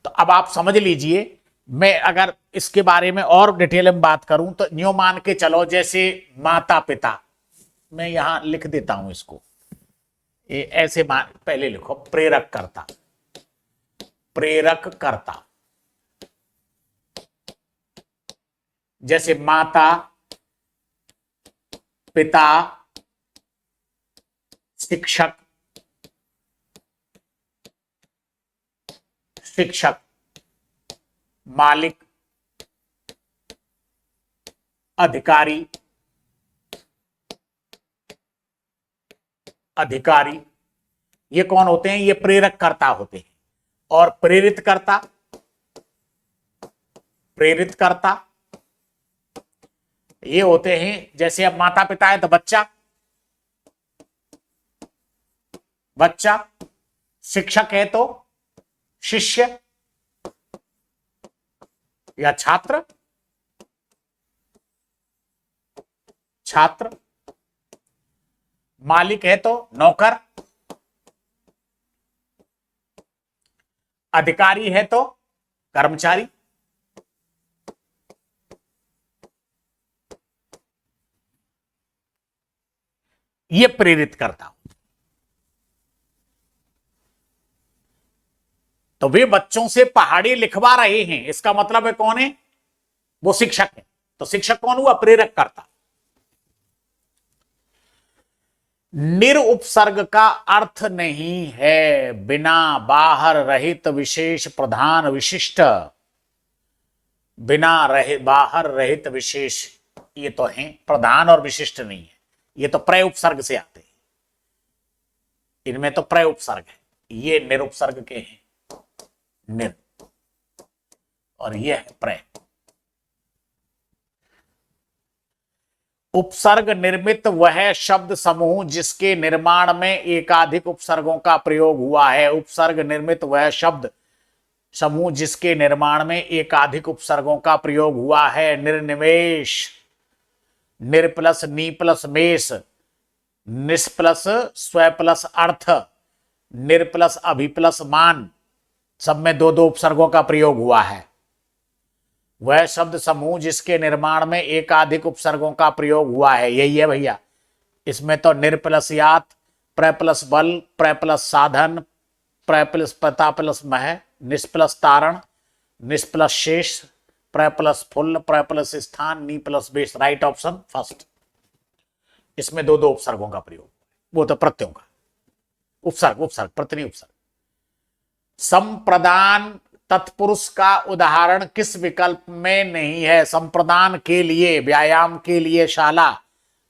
तो अब आप समझ लीजिए, मैं अगर इसके बारे में और डिटेल में बात करूं तो न्यू मान के चलो, जैसे माता पिता, मैं यहां लिख देता हूं इसको, ये ऐसे पहले लिखो, प्रेरक कर्ता, प्रेरक कर्ता, जैसे माता पिता, शिक्षक, शिक्षक, मालिक, अधिकारी, अधिकारी, ये कौन होते हैं? ये प्रेरककर्ता होते हैं। और प्रेरितकर्ता, प्रेरितकर्ता ये होते हैं, जैसे अब माता पिता है तो बच्चा, बच्चा, शिक्षक है तो शिष्य या छात्र, छात्र, मालिक है तो नौकर, अधिकारी है तो कर्मचारी। ये प्रेरित करता हूं। तो वे बच्चों से पहाड़ी लिखवा रहे हैं, इसका मतलब है कौन है? वो शिक्षक है। तो शिक्षक कौन हुआ? प्रेरक करता। निरुपसर्ग का अर्थ नहीं है बिना, बाहर, रहित, विशेष, प्रधान, विशिष्ट। बिना, रहे, बाहर, रहित, विशेष ये तो हैं, प्रधान और विशिष्ट नहीं है। ये तो प्रय उपसर्ग से आते हैं, इनमें तो प्रय उपसर्ग है। ये निरुपसर्ग के हैं, निर, और ये है प्रय। उपसर्ग निर्मित वह शब्द समूह जिसके निर्माण में एकाधिक उपसर्गों का प्रयोग हुआ है। उपसर्ग निर्मित वह शब्द समूह जिसके निर्माण में एकाधिक उपसर्गों का प्रयोग हुआ है। निर्निमेष, निर प्लस नी प्लस मेष, निस प्लस स्व प्लस अर्थ, निर प्लस अभि प्लस मान, सब में दो दो उपसर्गों का प्रयोग हुआ है। वह शब्द समूह जिसके निर्माण में एकाधिक उपसर्गों का प्रयोग हुआ है, यही है भैया। इसमें तो निर प्लस यात, प्र प्लस बल, प्र प्लस साधन, प्र प्लस पता प्लस मह, निस प्लस तारण, निस प्लस शेष, प्र प्लस फुल, प्र प्लस स्थान, नी प्लस बेस। Right option first. इसमें दो दो उपसर्गों का प्रयोग, वो तो प्रत्ययों का। उपसर्ग, उपसर्ग, प्रतिनि उपसर्ग। संप्रदान तत्पुरुष का उदाहरण किस विकल्प में नहीं है? संप्रदान के लिए, व्यायाम के लिए शाला,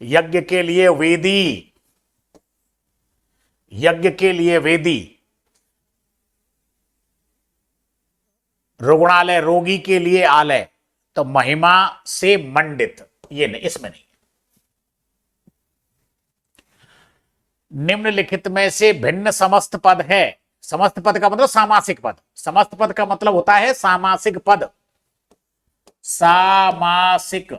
यज्ञ के लिए वेदी, यज्ञ के लिए वेदी, रुग्णालय, रोगी के लिए आलय। तो महिमा से मंडित, ये नहीं, इसमें नहीं। निम्नलिखित में से भिन्न समस्त पद है। समस्त पद का मतलब सामासिक पद। समस्त पद का मतलब होता है सामासिक पद, सामासिक,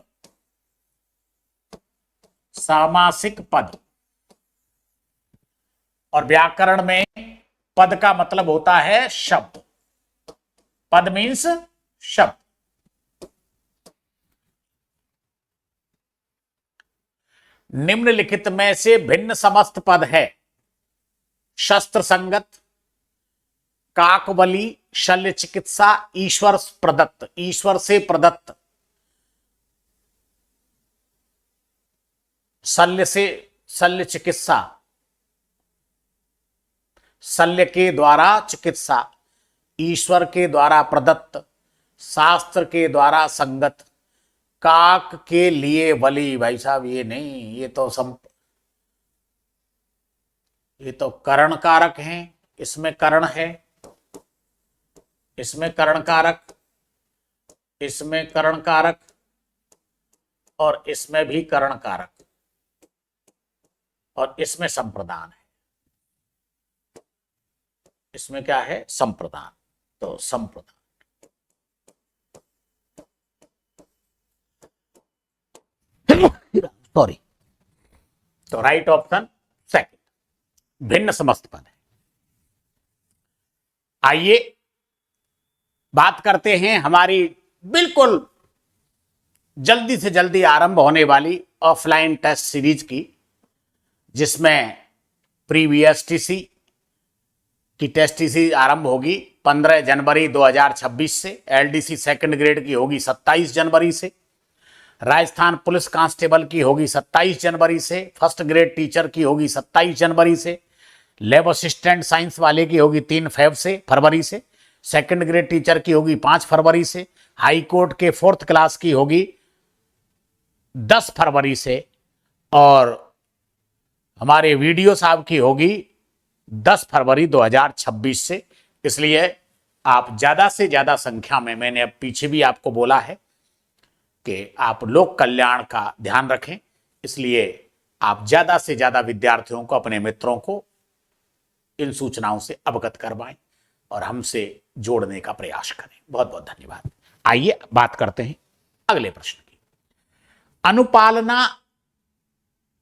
सामासिक पद। और व्याकरण में पद का मतलब होता है शब्द। पद मीन्स शब्द। निम्नलिखित में से भिन्न समस्त पद है। शस्त्र संगत, काकबली, शल्य चिकित्सा, ईश्वर प्रदत्त, ईश्वर से प्रदत्त, शल्य से, शल्य चिकित्सा, शल्य के द्वारा चिकित्सा, ईश्वर के द्वारा प्रदत्त, शास्त्र के द्वारा संगत, काक के लिए बलि। भाई साहब ये नहीं, ये तो करण कारक हैं। इसमें करण है, इसमें करण कारक, इसमें करण कारक, और इसमें भी करण कारक, और इसमें संप्रदान है। इसमें क्या है? संप्रदान। तो संप्रदान, सॉरी। तो राइट ऑप्शन सेकंड, भिन्न समस्त पद है। आइए बात करते हैं हमारी बिल्कुल जल्दी से जल्दी आरंभ होने वाली ऑफलाइन टेस्ट सीरीज की, जिसमें प्री वीएसटीसी की टेस्ट सीरीज आरंभ होगी 15 जनवरी 2026 से। एलडीसी सेकंड ग्रेड की होगी 27 जनवरी से। राजस्थान पुलिस कांस्टेबल की होगी 27 जनवरी से। फर्स्ट ग्रेड टीचर की होगी 27 जनवरी से। लैब असिस्टेंट साइंस वाले की होगी 3 फरवरी से। सेकंड ग्रेड टीचर की होगी 5 फरवरी से। हाई कोर्ट के 4th क्लास की होगी 10 फरवरी से। और हमारे वीडियो साहब की होगी 10 फरवरी 2026 से, इसलिए आप ज्यादा से ज्यादा संख्या में, मैंने अब पीछे भी आपको बोला है कि आप लोक कल्याण का ध्यान रखें, इसलिए आप ज्यादा से ज्यादा विद्यार्थियों को, अपने मित्रों को इन सूचनाओं से अवगत करवाएं और हमसे जोड़ने का प्रयास करें। बहुत बहुत धन्यवाद। आइए बात करते हैं अगले प्रश्न की। अनुपालना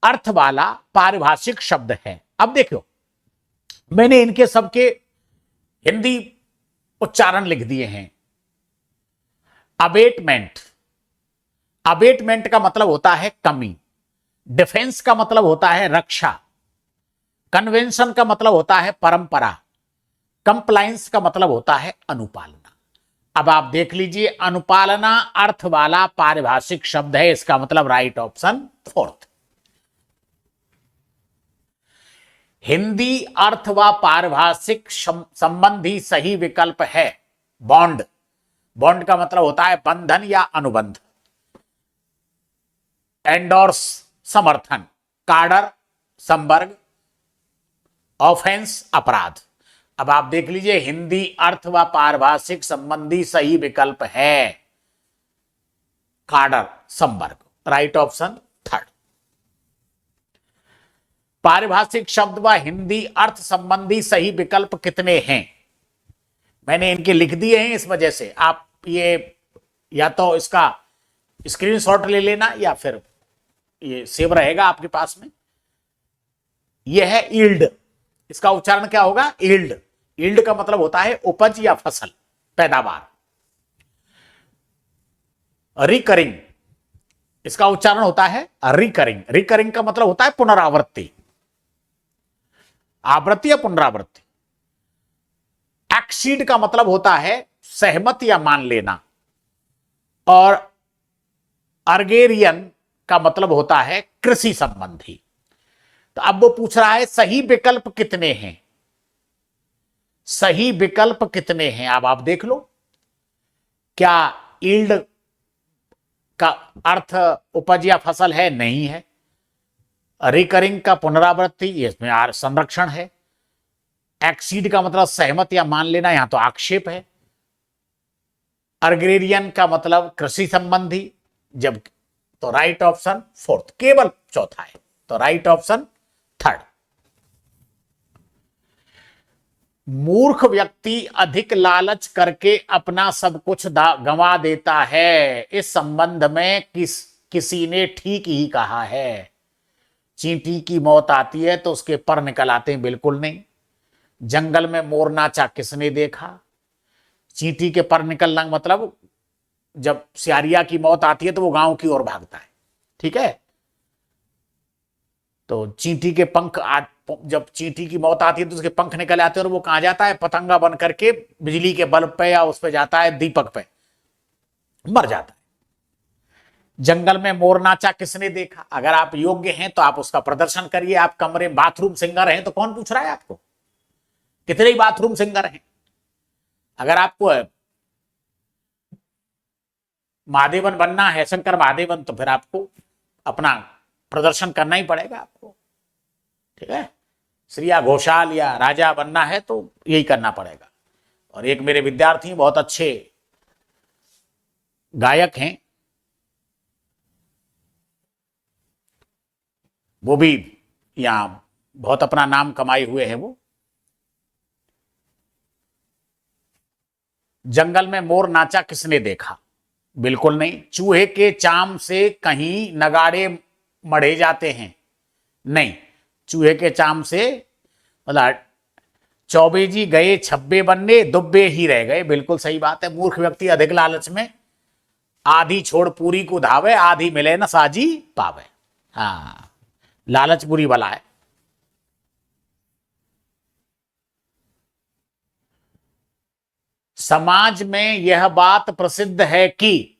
अर्थ वाला पारिभाषिक शब्द है। अब देखो, मैंने इनके सबके हिंदी उच्चारण लिख दिए हैं। अबेटमेंट, अबेटमेंट का मतलब होता है कमी। डिफेंस का मतलब होता है रक्षा। कन्वेंशन का मतलब होता है परंपरा। कंप्लायंस का मतलब होता है अनुपालना। अब आप देख लीजिए, अनुपालना अर्थ वाला पारिभाषिक शब्द है, इसका मतलब राइट ऑप्शन फोर्थ। हिंदी अर्थ व पारिभाषिक संबंधी सही विकल्प है बॉन्ड। बॉन्ड का मतलब होता है बंधन या अनुबंध। एंडोर्स समर्थन, कार्डर संवर्ग, ऑफेंस अपराध। अब आप देख लीजिए, हिंदी अर्थ व पारिभाषिक संबंधी सही विकल्प है कार्डर संवर्ग, राइट ऑप्शन थर्ड। पारिभाषिक शब्द व हिंदी अर्थ संबंधी सही विकल्प कितने हैं? मैंने इनके लिख दिए हैं, इस वजह से आप ये या तो इसका स्क्रीनशॉट ले लेना या फिर ये सेव रहेगा आपके पास में। यह है ईल्ड, इसका उच्चारण क्या होगा? ईल्ड। ईल्ड का मतलब होता है उपज या फसल, पैदावार। रिकरिंग, इसका उच्चारण होता है रिकरिंग। रिकरिंग का मतलब होता है पुनरावृत्ति, आवृत्ति या पुनरावृत्ति। एक्सीड का मतलब होता है सहमत या मान लेना। और अर्गेरियन का मतलब होता है कृषि संबंधी। तो अब वो पूछ रहा है सही विकल्प कितने हैं? सही विकल्प कितने हैं? अब आप देख लो, क्या ईल्ड का अर्थ उपज या फसल है? नहीं है। रिकरिंग का पुनरावृत्ति, इसमें संरक्षण है। एक्सीड का मतलब सहमत या मान लेना, यहां तो आक्षेप है। अर्ग्रेरियन का मतलब कृषि संबंधी, जब तो राइट ऑप्शन फोर्थ, केवल चौथा है, तो राइट ऑप्शन थर्ड। मूर्ख व्यक्ति अधिक लालच करके अपना सब कुछ गंवा देता है, इस संबंध में किसी ने ठीक ही कहा है। चींटी की मौत आती है तो उसके पर निकल आते हैं? बिल्कुल नहीं। जंगल में मोर नाचा किसने देखा? चींटी के पर निकलना मतलब जब सियारिया की मौत आती है तो वो गांव की ओर भागता है, ठीक है। तो चींटी के पंख, जब चींटी की मौत आती है तो उसके पंख निकल आते हैं और वो कहां जाता है? पतंगा बन करके बिजली के बल्ब पे या उस पे जाता है, दीपक पे, मर जाता है। जंगल में मोर नाचा किसने देखा? अगर आप योग्य हैं तो आप उसका प्रदर्शन करिए। आप कमरे बाथरूम सिंगर हैं तो कौन पूछ रहा है आपको? कितने ही बाथरूम सिंगर हैं। अगर आपको महादेवन बनना है, शंकर महादेवन, तो फिर आपको अपना प्रदर्शन करना ही पड़ेगा आपको, ठीक है। श्रेया घोषाल या राजा बनना है तो यही करना पड़ेगा। और एक मेरे विद्यार्थी बहुत अच्छे गायक हैं, वो भी यहां बहुत अपना नाम कमाए हुए हैं। वो जंगल में मोर नाचा किसने देखा? बिल्कुल नहीं। चूहे के चाम से कहीं नगाड़े मढ़े जाते हैं? नहीं। चूहे के चाम से मतलब चौबे जी गए छब्बे बनने, दुब्बे ही रह गए। बिल्कुल सही बात है। मूर्ख व्यक्ति अधिक लालच में आधी छोड़ पूरी को धावे, आधी मिले न साजी पावे। हाँ, लालच बुरी बला है। समाज में यह बात प्रसिद्ध है कि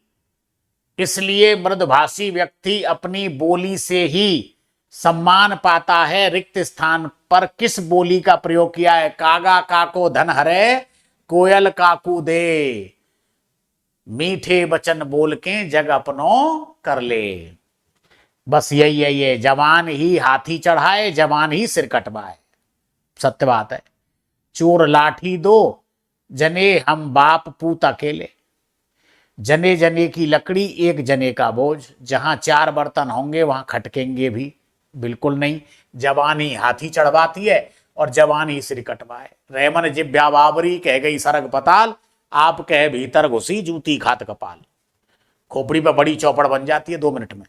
इसलिए मृदभाषी व्यक्ति अपनी बोली से ही सम्मान पाता है। रिक्त स्थान पर किस बोली का प्रयोग किया है? कागा काको धन हरे, कोयल काकू दे, मीठे वचन बोल के जग अपनो कर ले। बस यही है, जवान ही हाथी चढ़ाए, जवान ही सिर कटवाए। सत्य बात है। चोर लाठी दो, जने हम बाप पूत अकेले। जने जने की लकड़ी, एक जने का बोझ। जहां चार बर्तन होंगे वहां खटकेंगे भी बिल्कुल नहीं। जवानी हाथी चढ़वाती है और जवानी सिर कटवाए। रेमन जिब्या बाबरी, कह गई सरग पताल, आप कह भीतर घुसी जूती खात कपाल। खोपड़ी पर बड़ी चौपड़ बन जाती है 2 मिनट में।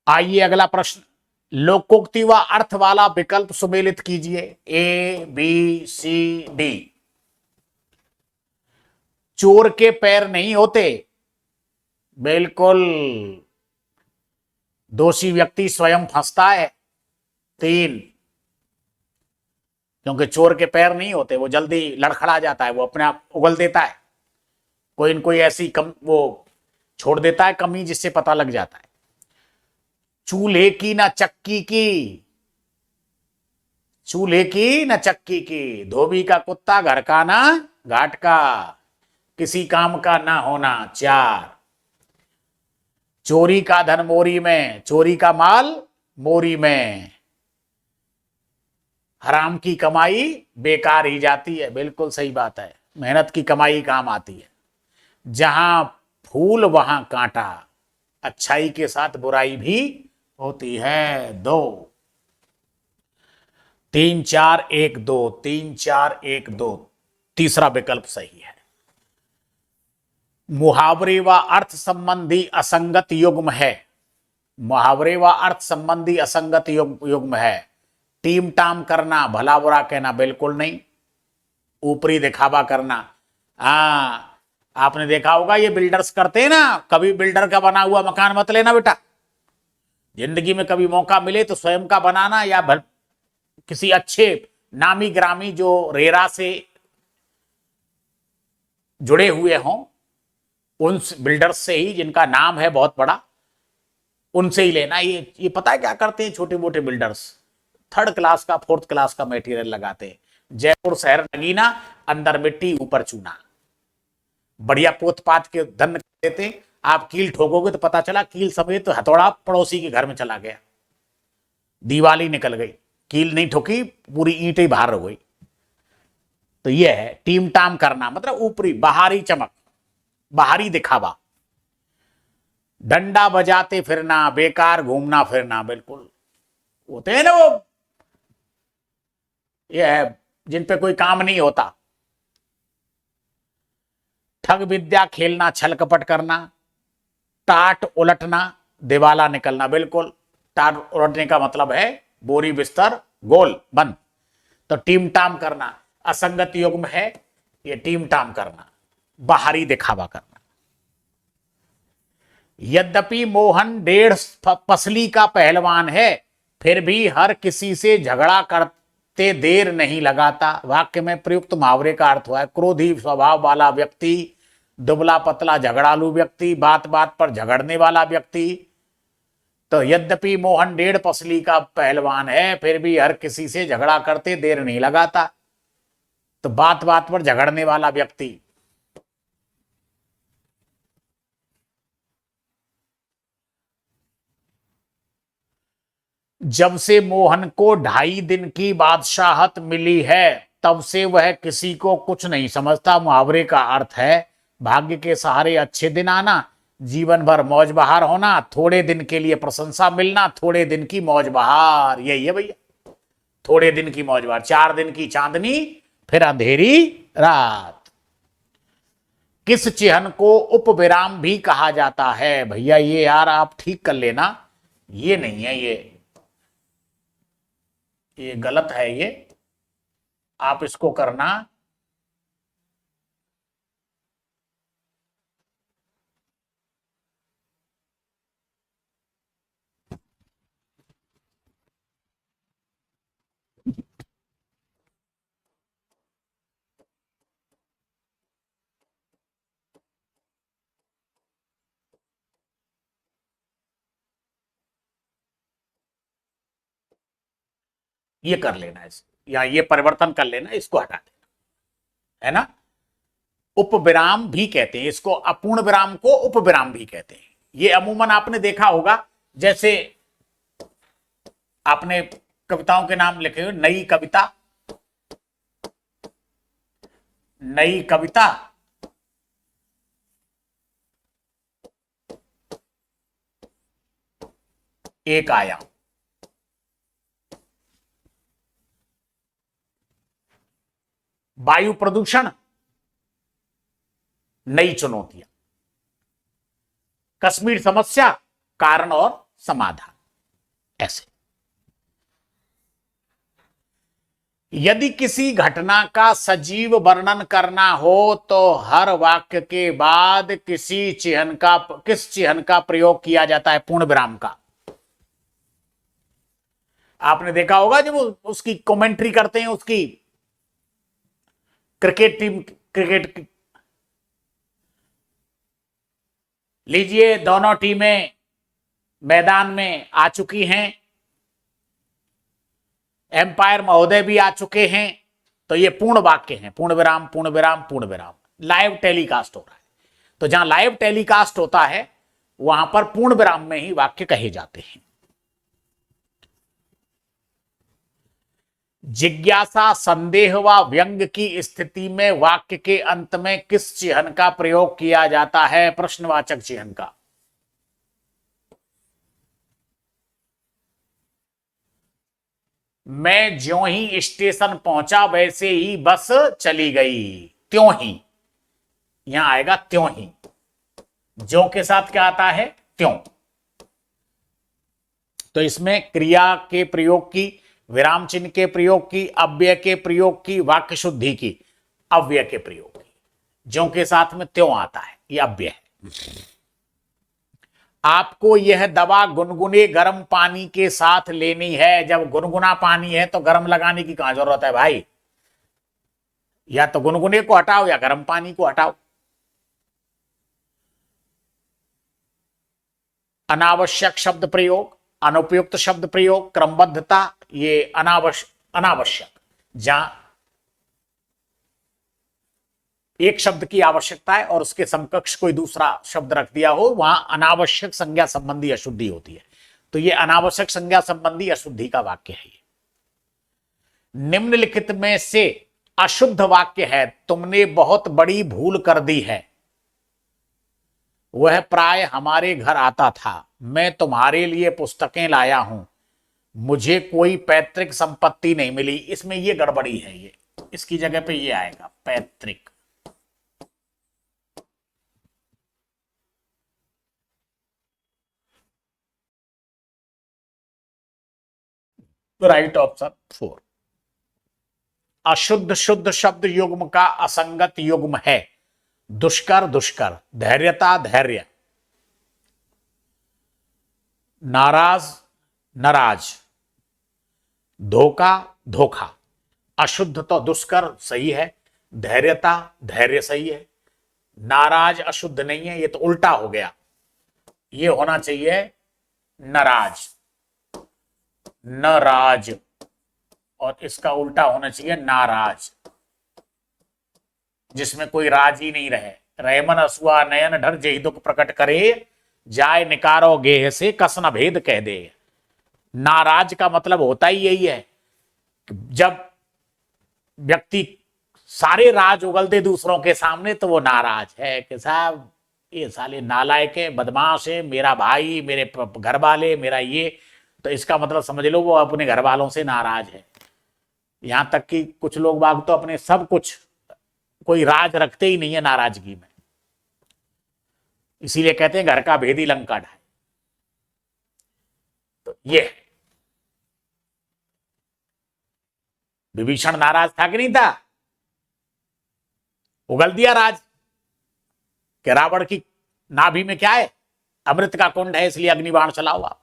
आइए अगला प्रश्न, लोकोक्ति व अर्थ वाला विकल्प सुमेलित कीजिए। A B C D. चोर के पैर नहीं होते, बिल्कुल। दोषी व्यक्ति स्वयं फंसता है। 3, क्योंकि चोर के पैर नहीं होते, वो जल्दी लड़खड़ा जाता है, वो अपने आप उगल देता है। कोई न कोई ऐसी कम वो छोड़ देता है कमी, जिससे पता लग जाता है। चूल्हे की ना चक्की की, चूल्हे की न चक्की की। धोबी का कुत्ता घर का ना घाट का, किसी काम का ना होना। 4, चोरी का धन मोरी में, चोरी का माल मोरी में। हराम की कमाई बेकार ही जाती है, बिल्कुल सही बात है। मेहनत की कमाई काम आती है। जहां फूल वहां कांटा, अच्छाई के साथ बुराई भी होती है। 2, 3 4 1 2, 3 4 1 2, तीसरा विकल्प सही है। मुहावरे व अर्थ संबंधी असंगत युग्म है। मुहावरे व अर्थ संबंधी असंगत युग्म है। टीम टाम करना, भला बुरा कहना, बिल्कुल नहीं। ऊपरी दिखावा करना, हाँ। आपने देखा होगा ये बिल्डर्स करते हैं ना, कभी बिल्डर का बना हुआ मकान मत लेना बेटा। जिंदगी में कभी मौका मिले तो स्वयं का बनाना, या किसी अच्छे नामी ग्रामी जो रेरा से जुड़े हुए हों, उन बिल्डर्स से ही, जिनका नाम है बहुत बड़ा, उनसे ही लेना। ये पता है क्या करते हैं छोटे मोटे बिल्डर्स? 3rd क्लास का 4th क्लास का मटेरियल लगाते हैं। जयपुर शहर नगीना, अंदर मिट्टी ऊपर चूना, बढ़िया पोत पात के धन देते हैं। आप कील ठोकोगे तो पता चला कील समेत तो हथौड़ा पड़ोसी के घर में चला गया, दीवार ही निकल गई। कील नहीं ठोकी, पूरी ईंटें बाहर हो गई। तो यह है टीम टाम करना, मतलब ऊपरी बाहरी चमक, बाहरी दिखावा। डंडा बजाते फिरना, बेकार घूमना फिरना, बिल्कुल होते हैं ना वो, ये है जिन पे कोई काम नहीं होता। ठग विद्या खेलना, छल कपट करना। टाट उलटना, दिवाला निकलना, बिल्कुल। टाट उलटने का मतलब है बोरी बिस्तर गोल बंद। तो टीम टाम करना असंगत युग्म है, ये टीम टाम करना, बाहरी दिखावा करना। यद्यपि मोहन 1.5 पसली का पहलवान है, फिर भी हर किसी से झगड़ा करते देर नहीं लगाता। वाक्य में प्रयुक्त मुहावरे का अर्थ हुआ है क्रोधी स्वभाव वाला व्यक्ति, दुबला पतला झगड़ालू व्यक्ति, बात बात पर झगड़ने वाला व्यक्ति। तो यद्यपि मोहन 1.5 पसली का पहलवान है, फिर भी हर किसी से झगड़ा करते देर नहीं लगाता। तो बात बात पर झगड़ने वाला व्यक्ति। जब से मोहन को 2.5 दिन की बादशाहत मिली है, तब से वह किसी को कुछ नहीं समझता। मुहावरे का अर्थ है भाग्य के सहारे अच्छे दिन आना, जीवन भर मौज बहार होना, थोड़े दिन के लिए प्रशंसा मिलना, थोड़े दिन की मौज बहार। यही है भैया, थोड़े दिन की मौज बहार। 4 दिन की चांदनी, फिर अंधेरी रात। किस चिन्ह को उपविराम भी कहा जाता है? भैया ये यार आप ठीक कर लेना, ये नहीं है, ये गलत है। ये आप इसको करना। ये कर लेना, इस या ये परिवर्तन कर लेना, इसको हटा देना, है ना। उपविराम भी कहते हैं इसको, अपूर्ण विराम को उपविराम भी कहते हैं। ये अमूमन आपने देखा होगा, जैसे आपने कविताओं के नाम लिखे हुए, नई कविता, नई कविता, एक आयाम, वायु प्रदूषण, नई चुनौतियां, कश्मीर समस्या, कारण और समाधान। ऐसे यदि किसी घटना का सजीव वर्णन करना हो तो हर वाक्य के बाद किस चिन्ह का प्रयोग किया जाता है? पूर्ण विराम का। आपने देखा होगा जब उसकी कमेंट्री करते हैं, उसकी क्रिकेट टीम, क्रिकेट, लीजिए दोनों टीमें मैदान में आ चुकी हैं, एम्पायर महोदय भी आ चुके हैं, तो ये पूर्ण वाक्य हैं, पूर्ण विराम, पूर्ण विराम, पूर्ण विराम। लाइव टेलीकास्ट हो रहा है, तो जहां लाइव टेलीकास्ट होता है वहां पर पूर्ण विराम में ही वाक्य कहे जाते हैं। जिज्ञासा, संदेह व व्यंग की स्थिति में वाक्य के अंत में किस चिन्ह का प्रयोग किया जाता है? प्रश्नवाचक चिन्ह का। मैं ज्यों ही स्टेशन पहुंचा वैसे ही बस चली गई, त्यों ही, यहां आएगा त्यों ही। ज्यों के साथ क्या आता है? त्यों। तो इसमें क्रिया के प्रयोग की, विराम चिन्ह के प्रयोग की, अव्यय के प्रयोग की, वाक्य शुद्धि की, अव्यय के प्रयोग की। ज्यों के साथ में त्यों आता है, यह अव्यय है। आपको यह दवा गुनगुने गर्म पानी के साथ लेनी है। जब गुनगुना पानी है तो गर्म लगाने की कहां जरूरत है भाई? या तो गुनगुने को हटाओ या गर्म पानी को हटाओ। अनावश्यक शब्द प्रयोग, अनुपयुक्त शब्द प्रयोग, क्रमबद्धता, ये अनावश्यक, जहां एक शब्द की आवश्यकता है और उसके समकक्ष कोई दूसरा शब्द रख दिया हो, वहां अनावश्यक संज्ञा संबंधी अशुद्धि होती है। तो ये अनावश्यक संज्ञा संबंधी अशुद्धि का वाक्य है। निम्नलिखित में से अशुद्ध वाक्य है, तुमने बहुत बड़ी भूल कर दी है। वह प्राय हमारे घर आता था। मैं तुम्हारे लिए पुस्तकें लाया हूं। मुझे कोई पैतृक संपत्ति नहीं मिली। इसमें ये गड़बड़ी है, ये इसकी जगह पे ये आएगा पैतृक। Right option 4। अशुद्ध शुद्ध शब्द युग्म का असंगत युग्म है। दुष्कर दुष्कर, धैर्यता धैर्य, नाराज नाराज, धोखा धोखा। अशुद्ध तो दुष्कर सही है, धैर्यता धैर्य सही है, नाराज अशुद्ध नहीं है, ये तो उल्टा हो गया। ये होना चाहिए नाराज, नाराज, और इसका उल्टा होना चाहिए नाराज, जिसमें कोई राज ही नहीं रहे। रहमन असुआ नयन ढर जही दुख प्रकट करे, जाय निकारो गेह से कसन भेद कह दे। नाराज का मतलब होता ही यही है, जब व्यक्ति सारे राज उगल दे दूसरों के सामने तो वो नाराज है कि साहब ये साले नालायक है, बदमाश है, मेरा भाई, मेरे घर वाले, मेरा ये। तो इसका मतलब समझ लो वो अपने घर वालों से नाराज है। यहां तक कि कुछ लोग बाग तो अपने सब कुछ, कोई राज रखते ही नहीं है नाराजगी में। इसीलिए कहते हैं घर का भेदी लंका ढाए। तो ये विभीषण नाराज था कि नहीं था? उगल दिया राज कि रावण की नाभि में क्या है? अमृत का कुंड है, इसलिए अग्निबाण चलाओ आप।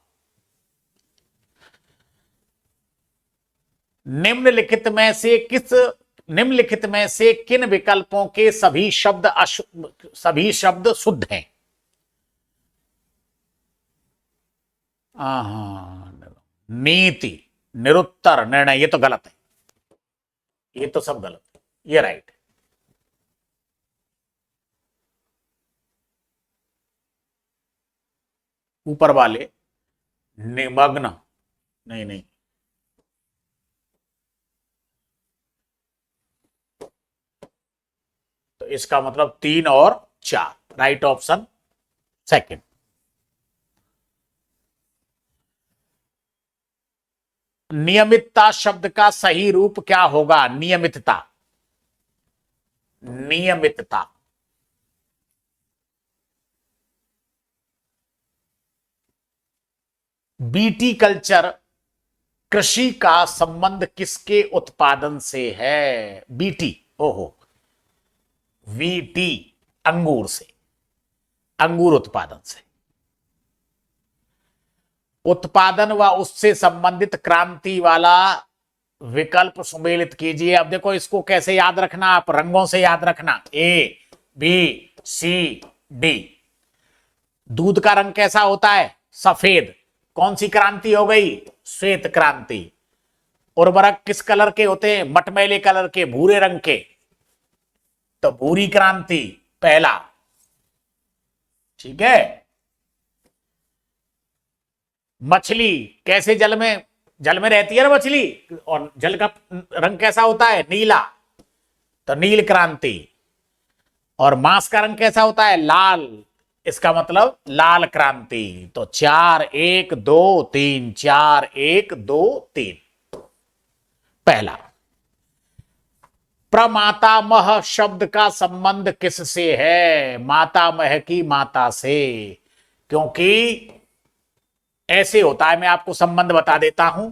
निम्नलिखित में से किन विकल्पों के सभी शब्द शुद्ध हैं? नीति, निरुत्तर, निर्णय, ये तो गलत है, ये तो सब गलत है, ये राइट है। ऊपर वाले निमग्न, नहीं नहीं, तो इसका मतलब 3 और 4, राइट ऑप्शन सेकंड। नियमितता शब्द का सही रूप क्या होगा? नियमितता, नियमितता। बीटी कल्चर, कृषि का संबंध किसके उत्पादन से है? बीटी, ओहो, वीटी, अंगूर से, अंगूर उत्पादन से। उत्पादन व उससे संबंधित क्रांति वाला विकल्प सुमेलित कीजिए। अब देखो इसको कैसे याद रखना, आप रंगों से याद रखना, ए बी सी डी। दूध का रंग कैसा होता है? सफेद। कौन सी क्रांति हो गई? श्वेत क्रांति। उर्वरक किस कलर के होते हैं? मटमैले कलर के, भूरे रंग के, तो भूरी क्रांति पहला। ठीक है। मछली कैसे जल में रहती है ना मछली, और जल का रंग कैसा होता है? नीला, तो नील क्रांति। और मांस का रंग कैसा होता है? लाल, इसका मतलब लाल क्रांति। तो 4 1 2 3, 4 1 2 3, पहला। प्रमातामह शब्द का संबंध किससे है? मातामह की माता से, क्योंकि ऐसे होता है, मैं आपको संबंध बता देता हूं।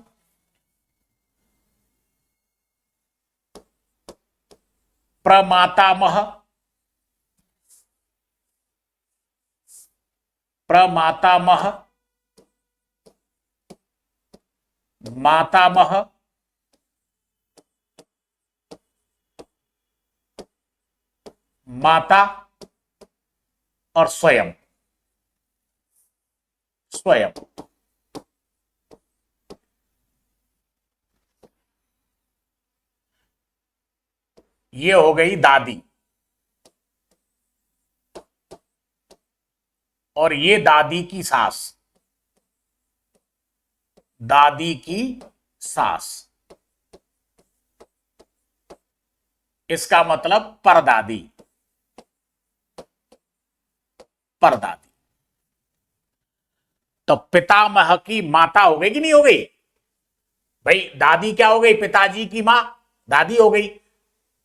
प्रमातामह, प्रमातामह, मातामह, माता और स्वयं, स्वयं। ये हो गई दादी, और ये दादी की सास, दादी की सास, इसका मतलब परदादी, परदादी। तो पितामह की माता हो गई कि नहीं हो गई भाई? दादी क्या हो गई? पिताजी की मां, दादी हो गई।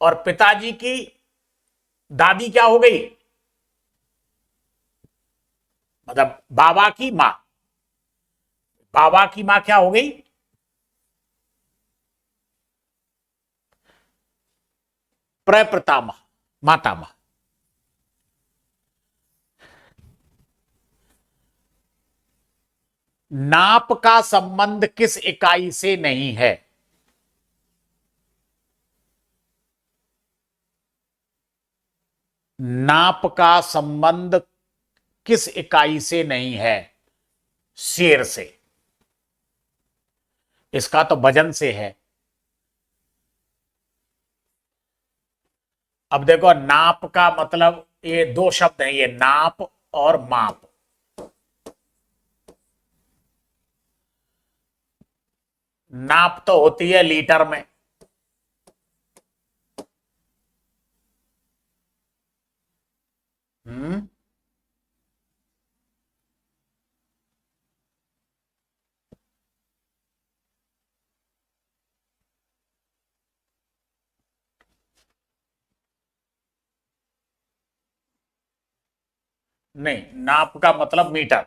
और पिताजी की दादी क्या हो गई? मतलब बाबा की मां, बाबा की मां क्या हो गई? प्रपितामह, मातामह। नाप का संबंध किस इकाई से नहीं है? नाप का संबंध किस इकाई से नहीं है? शेर से। इसका तो वजन से है। अब देखो, नाप का मतलब ये दो शब्द हैं, ये नाप और माप। नाप तो होती है लीटर में, हम्म, नहीं, नाप का मतलब मीटर,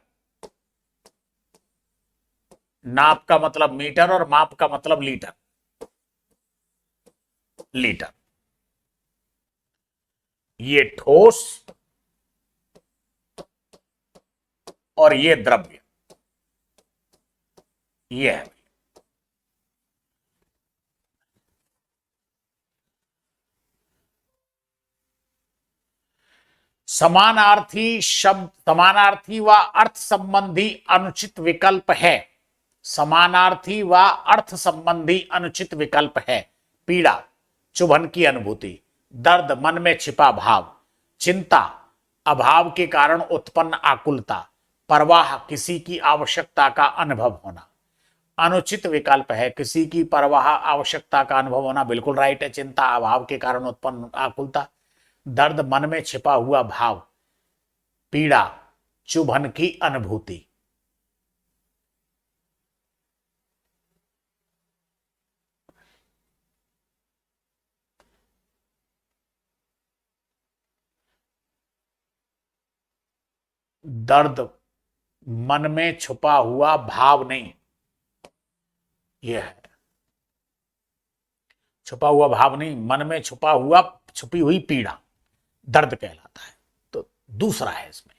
नाप का मतलब मीटर और माप का मतलब लीटर, लीटर। ये ठोस और ये द्रव्य, ये है। समानार्थी शब्द, समानार्थी व अर्थ संबंधी अनुचित विकल्प है। समानार्थी व अर्थ संबंधी अनुचित विकल्प है। पीड़ा, चुभन की अनुभूति, दर्द, मन में छिपा भाव, चिंता, अभाव के कारण उत्पन्न आकुलता, परवाह, किसी की आवश्यकता का अनुभव होना। अनुचित विकल्प है, किसी की परवाह आवश्यकता का अनुभव होना, बिल्कुल राइट है। चिंता अभाव के कारण उत्पन्न आकुलता। दर्द मन में छिपा हुआ भाव, पीड़ा चुभन की अनुभूति। दर्द मन में छुपा हुआ भाव नहीं, यह है छुपा हुआ भाव नहीं, मन में छुपी हुई पीड़ा दर्द कहलाता है। तो दूसरा है इसमें,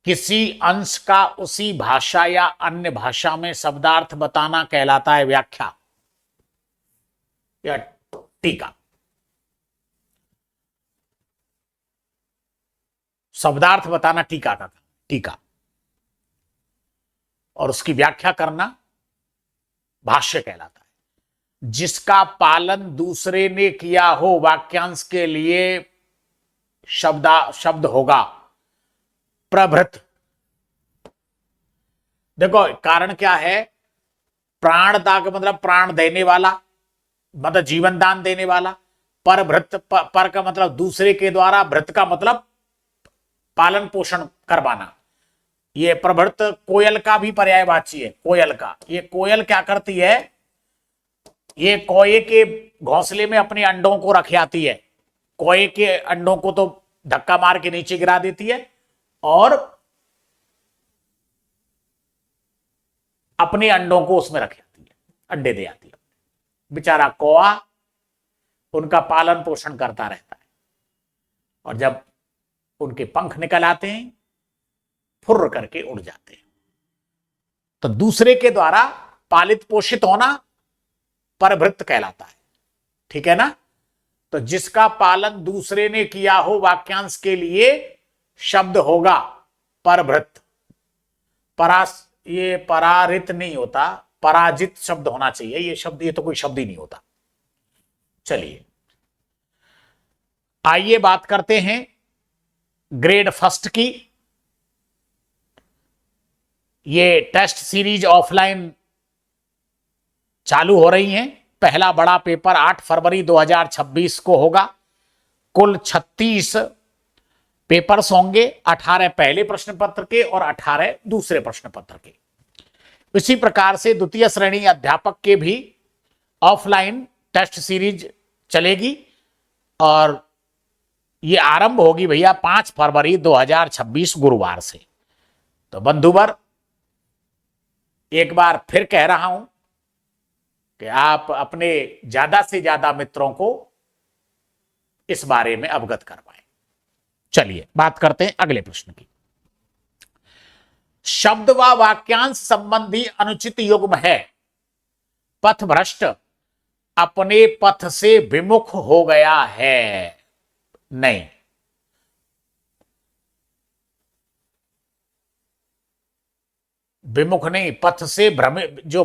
किसी अंश का उसी भाषा या अन्य भाषा में शब्दार्थ बताना कहलाता है व्याख्या या टीका। शब्दार्थ बताना टीका का टीका, और उसकी व्याख्या करना भाष्य कहलाता है। जिसका पालन दूसरे ने किया हो, वाक्यांश के लिए शब्द होगा प्रभृत। देखो कारण क्या है, प्राणदा का मतलब प्राण देने वाला, मतलब जीवन दान देने वाला। परभृत, पर का मतलब दूसरे के द्वारा, भृत का मतलब पालन पोषण करवाना। ये प्रभृत कोयल का भी पर्यायवाची है, कोयल का। ये कोयल क्या करती है, ये कोये के घोंसले में अपने अंडों को रख आती है। कोये के अंडों को तो धक्का मार के नीचे गिरा देती है और अपने अंडों को उसमें रख आती है, अंडे दे आती है। बेचारा कौआ उनका पालन पोषण करता रहता है, और जब उनके पंख निकल आते हैं फुर्र करके उड़ जाते हैं। तो दूसरे के द्वारा पालित पोषित होना परभृत कहलाता है, ठीक है ना। तो जिसका पालन दूसरे ने किया हो, वाक्यांश के लिए शब्द होगा परभृत। ये परारित नहीं होता, पराजित शब्द होना चाहिए। ये शब्द, ये तो कोई शब्द ही नहीं होता। चलिए आइए बात करते हैं ग्रेड फर्स्ट की। ये टेस्ट सीरीज ऑफलाइन चालू हो रही हैं। पहला बड़ा पेपर 8 फरवरी 2026 को होगा। कुल 36 पेपर्स होंगे, 18 पहले प्रश्न पत्र के और 18 दूसरे प्रश्न पत्र के। इसी प्रकार से द्वितीय श्रेणी अध्यापक के भी ऑफलाइन टेस्ट सीरीज चलेगी, और ये आरंभ होगी भैया 5 फरवरी 2026 गुरुवार से। तो बंधुवर, एक बार फिर कह रहा हूं कि आप अपने ज्यादा से ज्यादा मित्रों को इस बारे में अवगत करवाएं। चलिए बात करते हैं अगले प्रश्न की। शब्द व वाक्यांश संबंधी अनुचित युग्म है। पथभ्रष्ट अपने पथ से विमुख हो गया है। नहीं, विमुख नहीं, पथ से भ्रमित, जो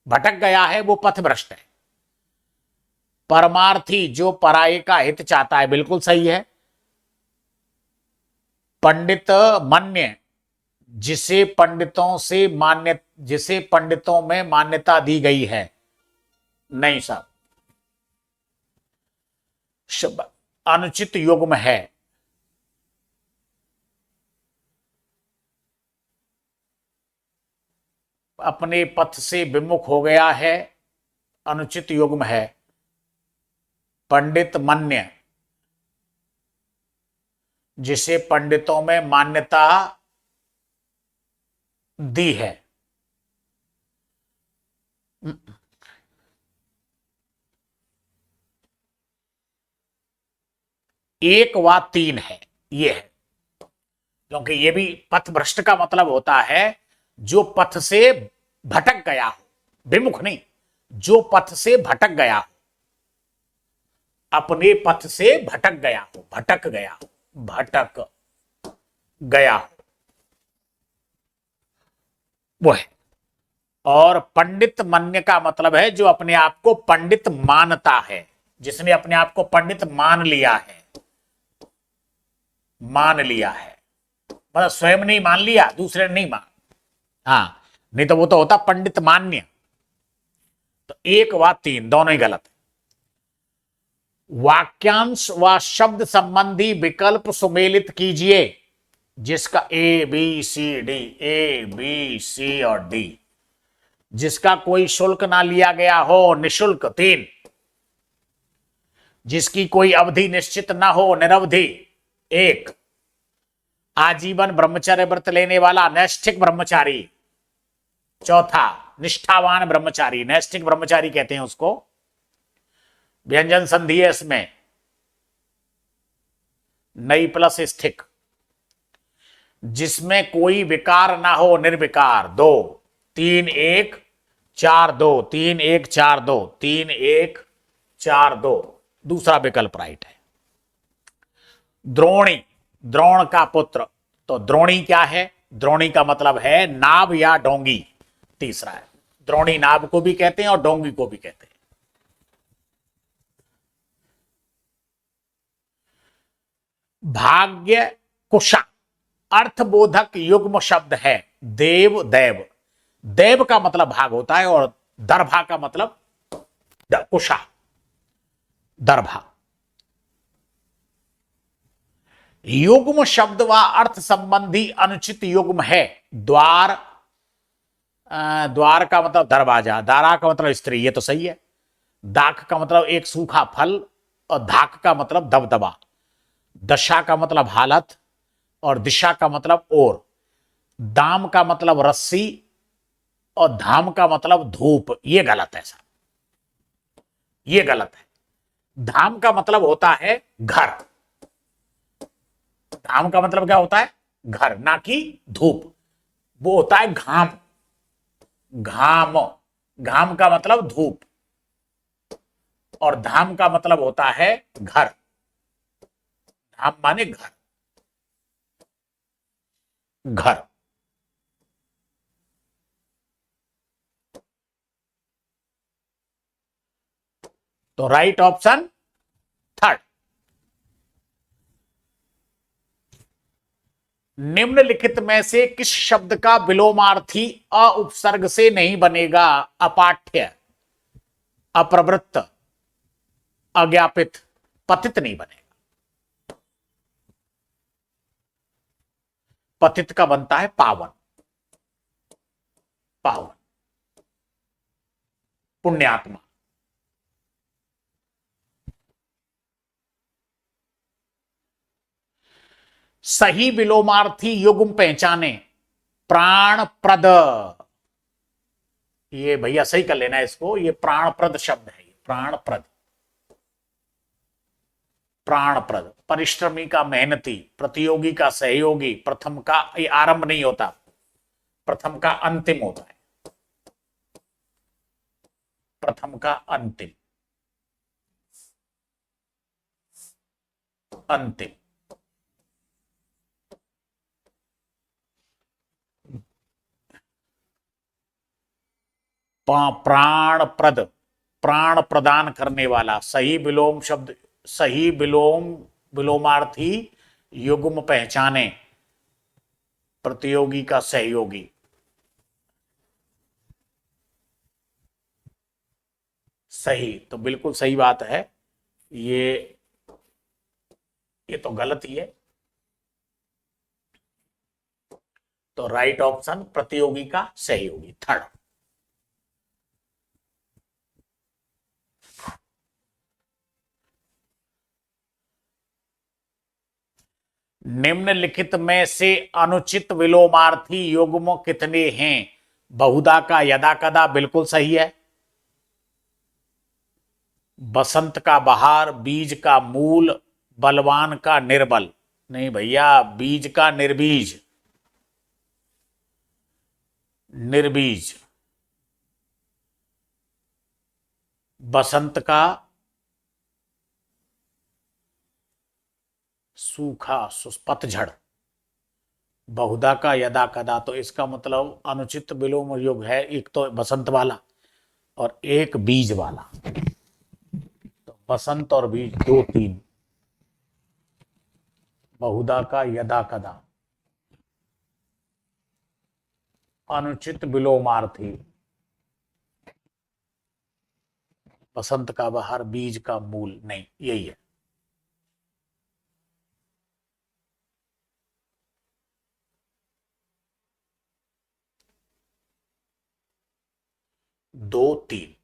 भटक गया है वो पथभ्रष्ट है। परमार्थी जो पराये का हित चाहता है, बिल्कुल सही है। पंडित मन्य जिसे पंडितों में मान्यता दी गई है। नहीं साहब, अनुचित युग्म है। अपने पथ से विमुख हो गया है, अनुचित युग्म है। पंडित मन्य जिसे पंडितों में मान्यता दी है। एक व 3 है, ये है। क्योंकि ये भी पथ भ्रष्ट का मतलब होता है जो पथ से भटक गया हो, विमुख नहीं, जो पथ से भटक गया हो, अपने पथ से भटक गया हो, भटक गया हो, वो है। और पंडित मन्य का मतलब है जो अपने आप को पंडित मानता है, जिसने अपने आप को पंडित मान लिया है, मतलब स्वयं नहीं मान लिया, दूसरे ने नहीं मान, हाँ, नहीं तो वो तो होता पंडित मान्य। तो 1 व 3 दोनों ही गलत है। वाक्यांश व शब्द संबंधी विकल्प सुमेलित कीजिए, जिसका A B C D, A B C और डी, जिसका कोई शुल्क ना लिया गया हो, निशुल्क 3, जिसकी कोई अवधि निश्चित ना हो, निरवधि 1, आजीवन ब्रह्मचर्य व्रत लेने वाला नैष्ठिक ब्रह्मचारी 4, निष्ठावान ब्रह्मचारी, नैष्ठिक ब्रह्मचारी कहते हैं उसको, व्यंजन संधि है इसमें, नई प्लस स्थिक, जिसमें कोई विकार ना हो, निर्विकार 2, 3 1 4 2, 3 1 4 2, 3 1 4 2, दूसरा विकल्प राइट है। द्रोणी, द्रोण का पुत्र, तो द्रोणी क्या है? द्रोणी का मतलब है नाव या डोंगी, तीसरा है। द्रोणी नाव को भी कहते हैं और डोंगी को भी कहते हैं। भाग्य कुशा अर्थबोधक युग्म शब्द है देव, दैव। देव का मतलब भाग होता है और दर्भा का मतलब कुशा, दर्भा। युग्म शब्द व अर्थ संबंधी अनुचित युग्म है द्वार, द्वार का मतलब दरवाजा, दारा का मतलब स्त्री, ये तो सही है। दाक का मतलब एक सूखा फल और धाक का मतलब दबदबा। दशा का मतलब हालत और दिशा का मतलब ओर। दाम का मतलब रस्सी और धाम का मतलब धूप, ये गलत है सर, ये गलत है। धाम का मतलब होता है घर, धाम का मतलब क्या होता है? घर, ना कि धूप। वो होता है घाम, घाम, घाम का मतलब धूप और धाम का मतलब होता है घर। धाम माने घर, घर। तो राइट ऑप्शन 3। निम्नलिखित में से किस शब्द का विलोमार्थी अ उपसर्ग से नहीं बनेगा? अपाठ्य, अप्रवृत्त, अज्ञापित, पतित नहीं बनेगा। पतित का बनता है पावन, पावन, पुण्यात्मा। सही विलोमार्थी युग्म पहचाने। प्राणप्रद, ये भैया सही कर लेना इसको, ये प्राणप्रद शब्द है, प्राणप्रद, प्राणप्रद। परिश्रमी का मेहनती, प्रतियोगी का सहयोगी, प्रथम का ये आरंभ नहीं होता, प्रथम का अंतिम होता है, प्रथम का अंतिम, अंतिम। प्राणप्रद, प्राण प्रदान करने वाला। सही विलोम शब्द, सही विलोम, विलोमार्थी युग्म पहचाने। प्रतियोगी का सहयोगी, सही, तो बिल्कुल सही बात है। ये तो गलत ही है। तो राइट ऑप्शन प्रतियोगी का सहयोगी, 3rd। निम्नलिखित में से अनुचित विलोमार्थी युग्म कितने हैं? बहुधा का यदा कदा बिल्कुल सही है। बसंत का बहार, बीज का मूल, बलवान का निर्बल, नहीं भैया, बीज का निर्बीज, निर्बीज। बसंत का सूखा, पतझड़। बहुधा का यदा कदा, तो इसका मतलब अनुचित विलोम युग है, एक तो बसंत वाला और एक बीज वाला। तो बसंत और बीज 2 3, बहुधा का यदा कदा। अनुचित विलोमार्थी। बसंत का बहार, बीज का मूल, नहीं यही है। दो तीन,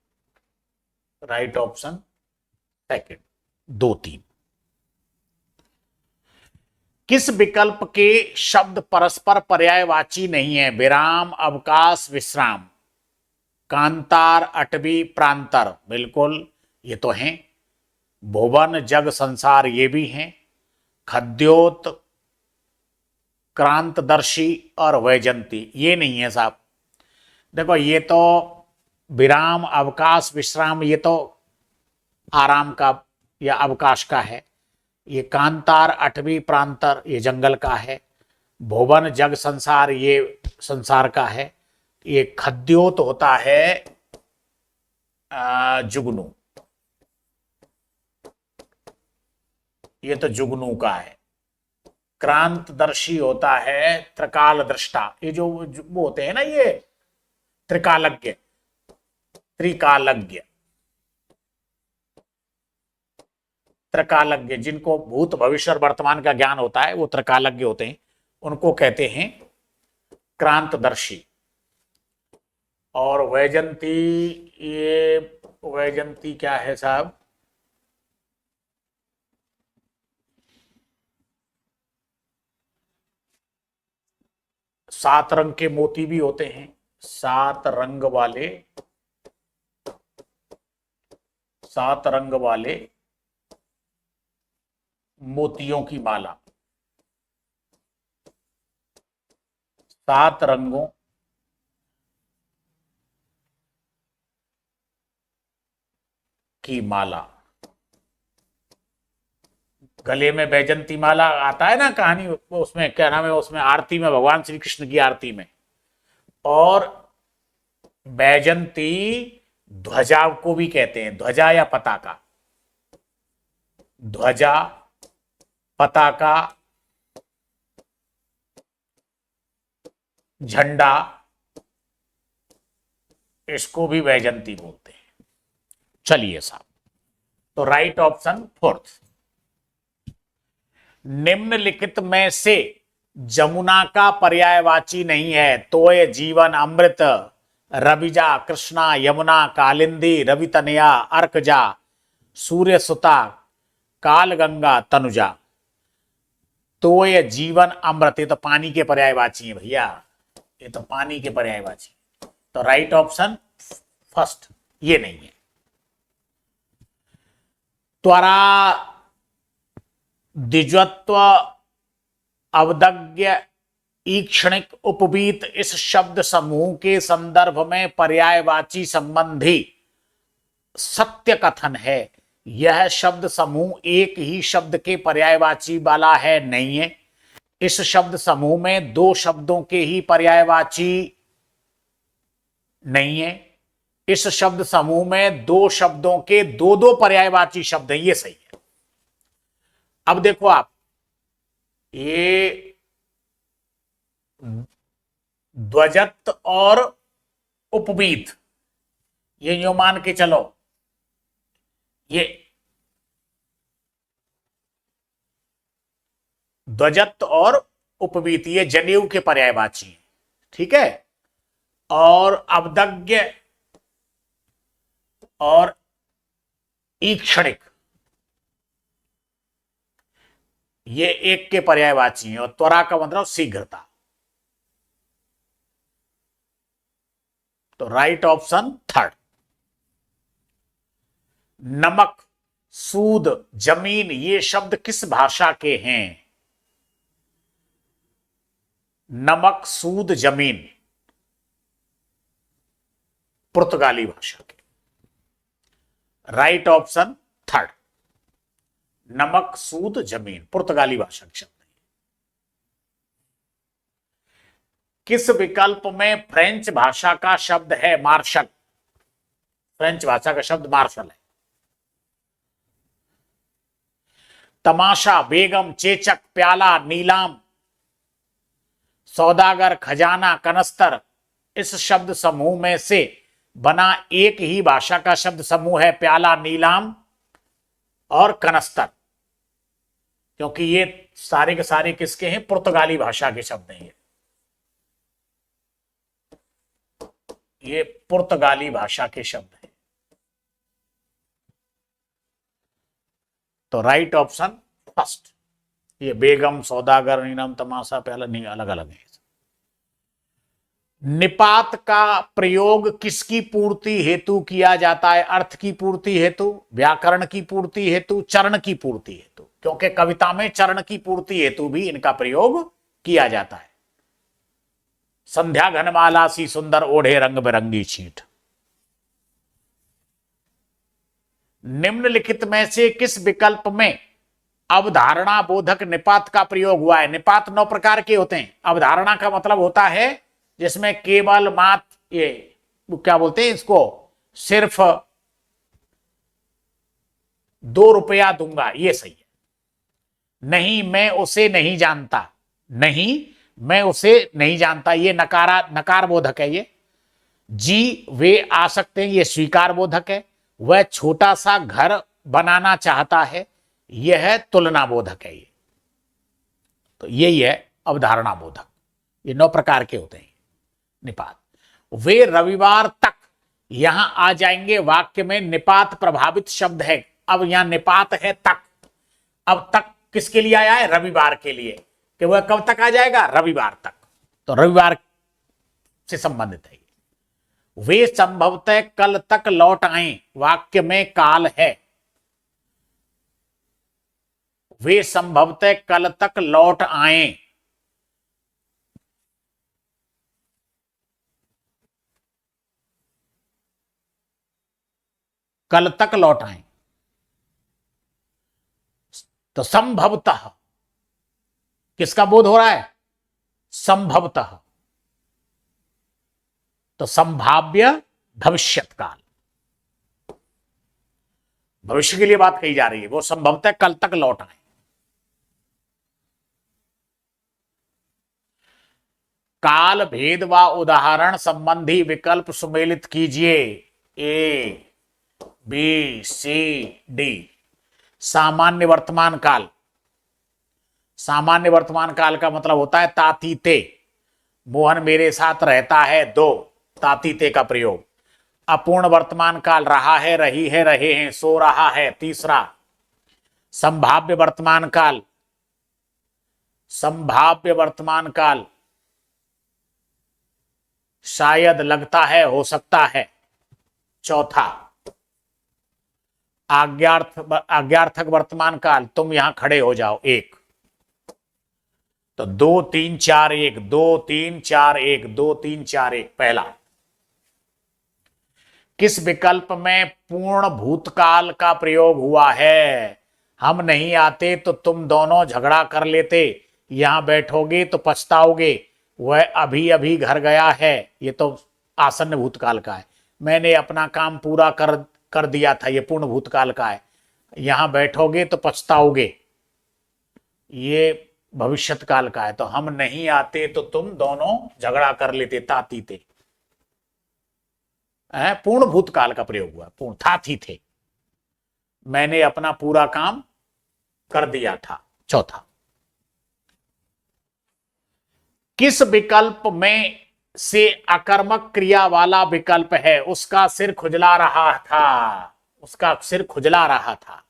राइट ऑप्शन सेकंड, दो तीन। किस विकल्प के शब्द परस्पर पर्यायवाची नहीं है? विराम, अवकाश, विश्राम। कांतार, अटवी, प्रांतर, बिल्कुल ये तो हैं। भुवन, जग, संसार, ये भी हैं। खद्योत, क्रांतदर्शी और वैजंती, ये नहीं है साहब। देखो ये तो विराम, अवकाश, विश्राम, ये तो आराम का या अवकाश का है। ये कांतार, अटवी, प्रांतर, ये जंगल का है। भुवन, जग, संसार, ये संसार का है। ये खद्योत होता है जुगनू, ये तो जुगनू का है। क्रांतदर्शी होता है त्रिकाल दृष्टा, ये जो वो होते हैं ना, ये त्रिकालज्ञ, त्रिकालज्ञ, त्रिकालज्ञ, जिनको भूत, भविष्य और वर्तमान का ज्ञान होता है, वो त्रिकालज्ञ होते हैं, उनको कहते हैं क्रांतदर्शी। और वैजंती, ये वैजंती क्या है साहब? सात रंग के मोती भी होते हैं, सात रंग वाले, सात रंग वाले मोतियों की माला, सात रंगों की माला। गले में बैजंती माला आता है ना कहानी, उसमें क्या नाम है, उसमें आरती में, भगवान श्री कृष्ण की आरती में। और बैजंती ध्वजा को भी कहते हैं, ध्वजा या पताका, ध्वजा, पताका, झंडा, इसको भी बैजंती बोलते हैं। चलिए साहब, तो राइट ऑप्शन फोर्थ। निम्नलिखित में से जमुना का पर्यायवाची नहीं है? तोय, जीवन, अमृत, रविजा, कृष्णा, यमुना, कालिंदी, रवितनया, अर्कजा, सूर्य सुता, कालगंगा, तनुजा। तोय, जीवन, अमृत, ये तो पानी के पर्यायवाची है भैया, ये तो पानी के पर्यायवाची। तो राइट ऑप्शन फर्स्ट, ये नहीं है। त्वरा, द्विजत्व, अवदग्य, ईक्षणिक, उपवीत, इस शब्द समूह के संदर्भ में पर्यायवाची संबंधी सत्य कथन है। यह शब्द समूह एक ही शब्द के पर्यायवाची वाला है, नहीं है। इस शब्द समूह में दो शब्दों के ही पर्यायवाची नहीं है। इस शब्द समूह में दो शब्दों के दो दो पर्यायवाची शब्द हैं, ये सही है। अब देखो आप, ये ध्वजत और उपवीत, ये जो मान के चलो, ये ध्वजत और उपवीत, ये जनेऊ के पर्यायवाची हैं, ठीक है। और अवदग्य और ईक्षणिक, ये एक के पर्यायवाची हैं। और त्वरा का मतलब शीघ्रता। तो राइट ऑप्शन थर्ड। नमक, सूद, जमीन, ये शब्द किस भाषा के हैं? नमक, सूद, जमीन, पुर्तगाली भाषा के। राइट ऑप्शन थर्ड, नमक, सूद, जमीन, पुर्तगाली भाषा के शब्द। किस विकल्प में फ्रेंच भाषा का शब्द है मार्शल? फ्रेंच भाषा का शब्द मार्शल है। तमाशा, बेगम, चेचक, प्याला, नीलाम, सौदागर, खजाना, कनस्तर, इस शब्द समूह में से बना एक ही भाषा का शब्द समूह है प्याला, नीलाम और कनस्तर, क्योंकि ये सारे के सारे किसके हैं? पुर्तगाली भाषा के शब्द हैं। ये पुर्तगाली भाषा के शब्द हैं। तो राइट ऑप्शन फर्स्ट। ये बेगम, सौदागर, नीलम, तमाशा, प्याला नहीं, अलग अलग है। निपात का प्रयोग किसकी पूर्ति हेतु किया जाता है? अर्थ की पूर्ति हेतु, व्याकरण की पूर्ति हेतु, चरण की पूर्ति हेतु, क्योंकि कविता में चरण की पूर्ति हेतु भी इनका प्रयोग किया जाता है। संध्या घनमाला सी सुंदर ओढ़े रंग बिरंगी छींट। निम्नलिखित में से किस विकल्प में अवधारणा बोधक निपात का प्रयोग हुआ है? निपात 9 प्रकार के होते हैं। अवधारणा का मतलब होता है जिसमें केवल मात्र ये क्या बोलते हैं इसको, सिर्फ 2 रुपया दूंगा, ये सही है। नहीं मैं उसे नहीं जानता, नहीं मैं उसे नहीं जानता, ये नकार बोधक है। ये जी वे आ सकते हैं, ये स्वीकार बोधक है। वह छोटा सा घर बनाना चाहता है, यह तुलना बोधक है। ये तो यही है अवधारणा बोधक। ये 9 प्रकार के होते हैं निपात। वे रविवार तक, यहां आ जाएंगे वाक्य में निपात प्रभावित शब्द है। अब यहां निपात है तक, अब तक किसके लिए आया है? रविवार के लिए, कि वह कब तक आ जाएगा? रविवार तक। तो रविवार से संबंधित है। वे संभवतः कल तक लौट आए, वाक्य में काल है। वे संभवतः कल तक लौट आए, कल तक लौट आए। तो संभवतः किसका बोध हो रहा है? संभवतः। तो संभाव्य भविष्यत काल, भविष्य के लिए बात कही जा रही है। वो संभवतः कल तक लौट आए। काल भेद व उदाहरण संबंधी विकल्प सुमेलित कीजिए। A, B, C, D. सामान्य वर्तमान काल। सामान्य वर्तमान काल का मतलब होता है तातीते। मोहन मेरे साथ रहता है, 2, तातीते का प्रयोग। अपूर्ण वर्तमान काल, रहा है, रही है, रहे हैं, सो रहा है, 3रा। संभाव्य वर्तमान काल, संभाव्य वर्तमान काल, शायद, लगता है, हो सकता है, 4था। आज्ञार्थक वर्तमान काल, तुम यहां खड़े हो जाओ, 1। तो 2 3 4 1, 2 3 4 1, 2 3 4 1 पहला। किस विकल्प में पूर्ण भूतकाल का प्रयोग हुआ है? हम नहीं आते तो तुम दोनों झगड़ा कर लेते, यहां बैठोगे तो पछताओगे, वह अभी अभी घर गया है, ये तो आसन्न भूतकाल का है। मैंने अपना काम पूरा कर दिया था, ये पूर्ण भूतकाल का है। यहां बैठोगे तो पछताओगे, ये भविष्यत काल का है। तो हम नहीं आते तो तुम दोनों झगड़ा कर लेते, तातीते। पूर्ण भूतकाल का प्रयोग हुआ, पूर्ण था, थी, थे। मैंने अपना पूरा काम कर दिया था, 4था। किस विकल्प में से अकर्मक क्रिया वाला विकल्प है? उसका सिर खुजला रहा था, उसका सिर खुजला रहा था।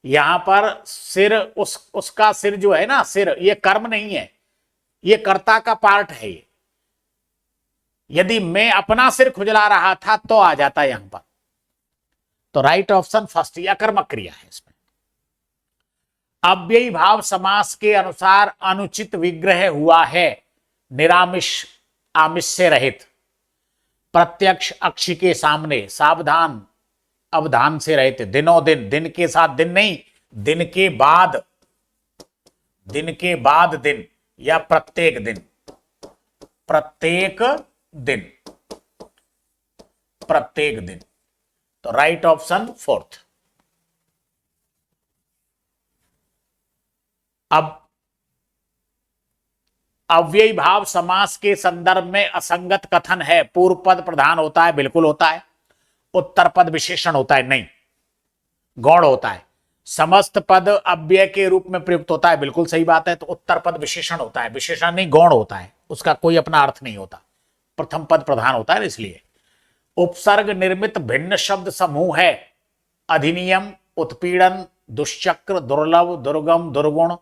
यहां पर सिर, उसका सिर जो है ना, सिर, ये कर्म नहीं है, ये कर्ता का पार्ट है। ये यदि मैं अपना सिर खुजला रहा था तो आ जाता यहां पर। तो राइट ऑप्शन फर्स्ट, ये अकर्मक क्रिया है। इसमें अव्ययी भाव समास के अनुसार अनुचित विग्रह हुआ है। निरामिष, आमिष से रहित, प्रत्यक्ष, अक्षी के सामने, सावधान, अवधान से रहित, दिनों दिन, दिन के साथ दिन नहीं, दिन के बाद, दिन के बाद दिन, या प्रत्येक दिन, प्रत्येक दिन, प्रत्येक दिन। तो राइट ऑप्शन 4th। अब अव्ययी भाव समास के संदर्भ में असंगत कथन है। पूर्व पद प्रधान होता है, बिल्कुल होता है। उत्तर पद विशेषण होता है, नहीं, गौण होता है। समस्त पद अव्यय के रूप में प्रयुक्त होता है, बिल्कुल सही बात है। तो उत्तर पद विशेषण होता है, विशेषण नहीं गौण होता है, उसका कोई अपना अर्थ नहीं होता। प्रथम पद प्रधान होता है इसलिए। उपसर्ग निर्मित भिन्न शब्द समूह है। अधिनियम, उत्पीड़न, दुष्चक्र, दुर्लभ, दुर्गम, दुर्गुण,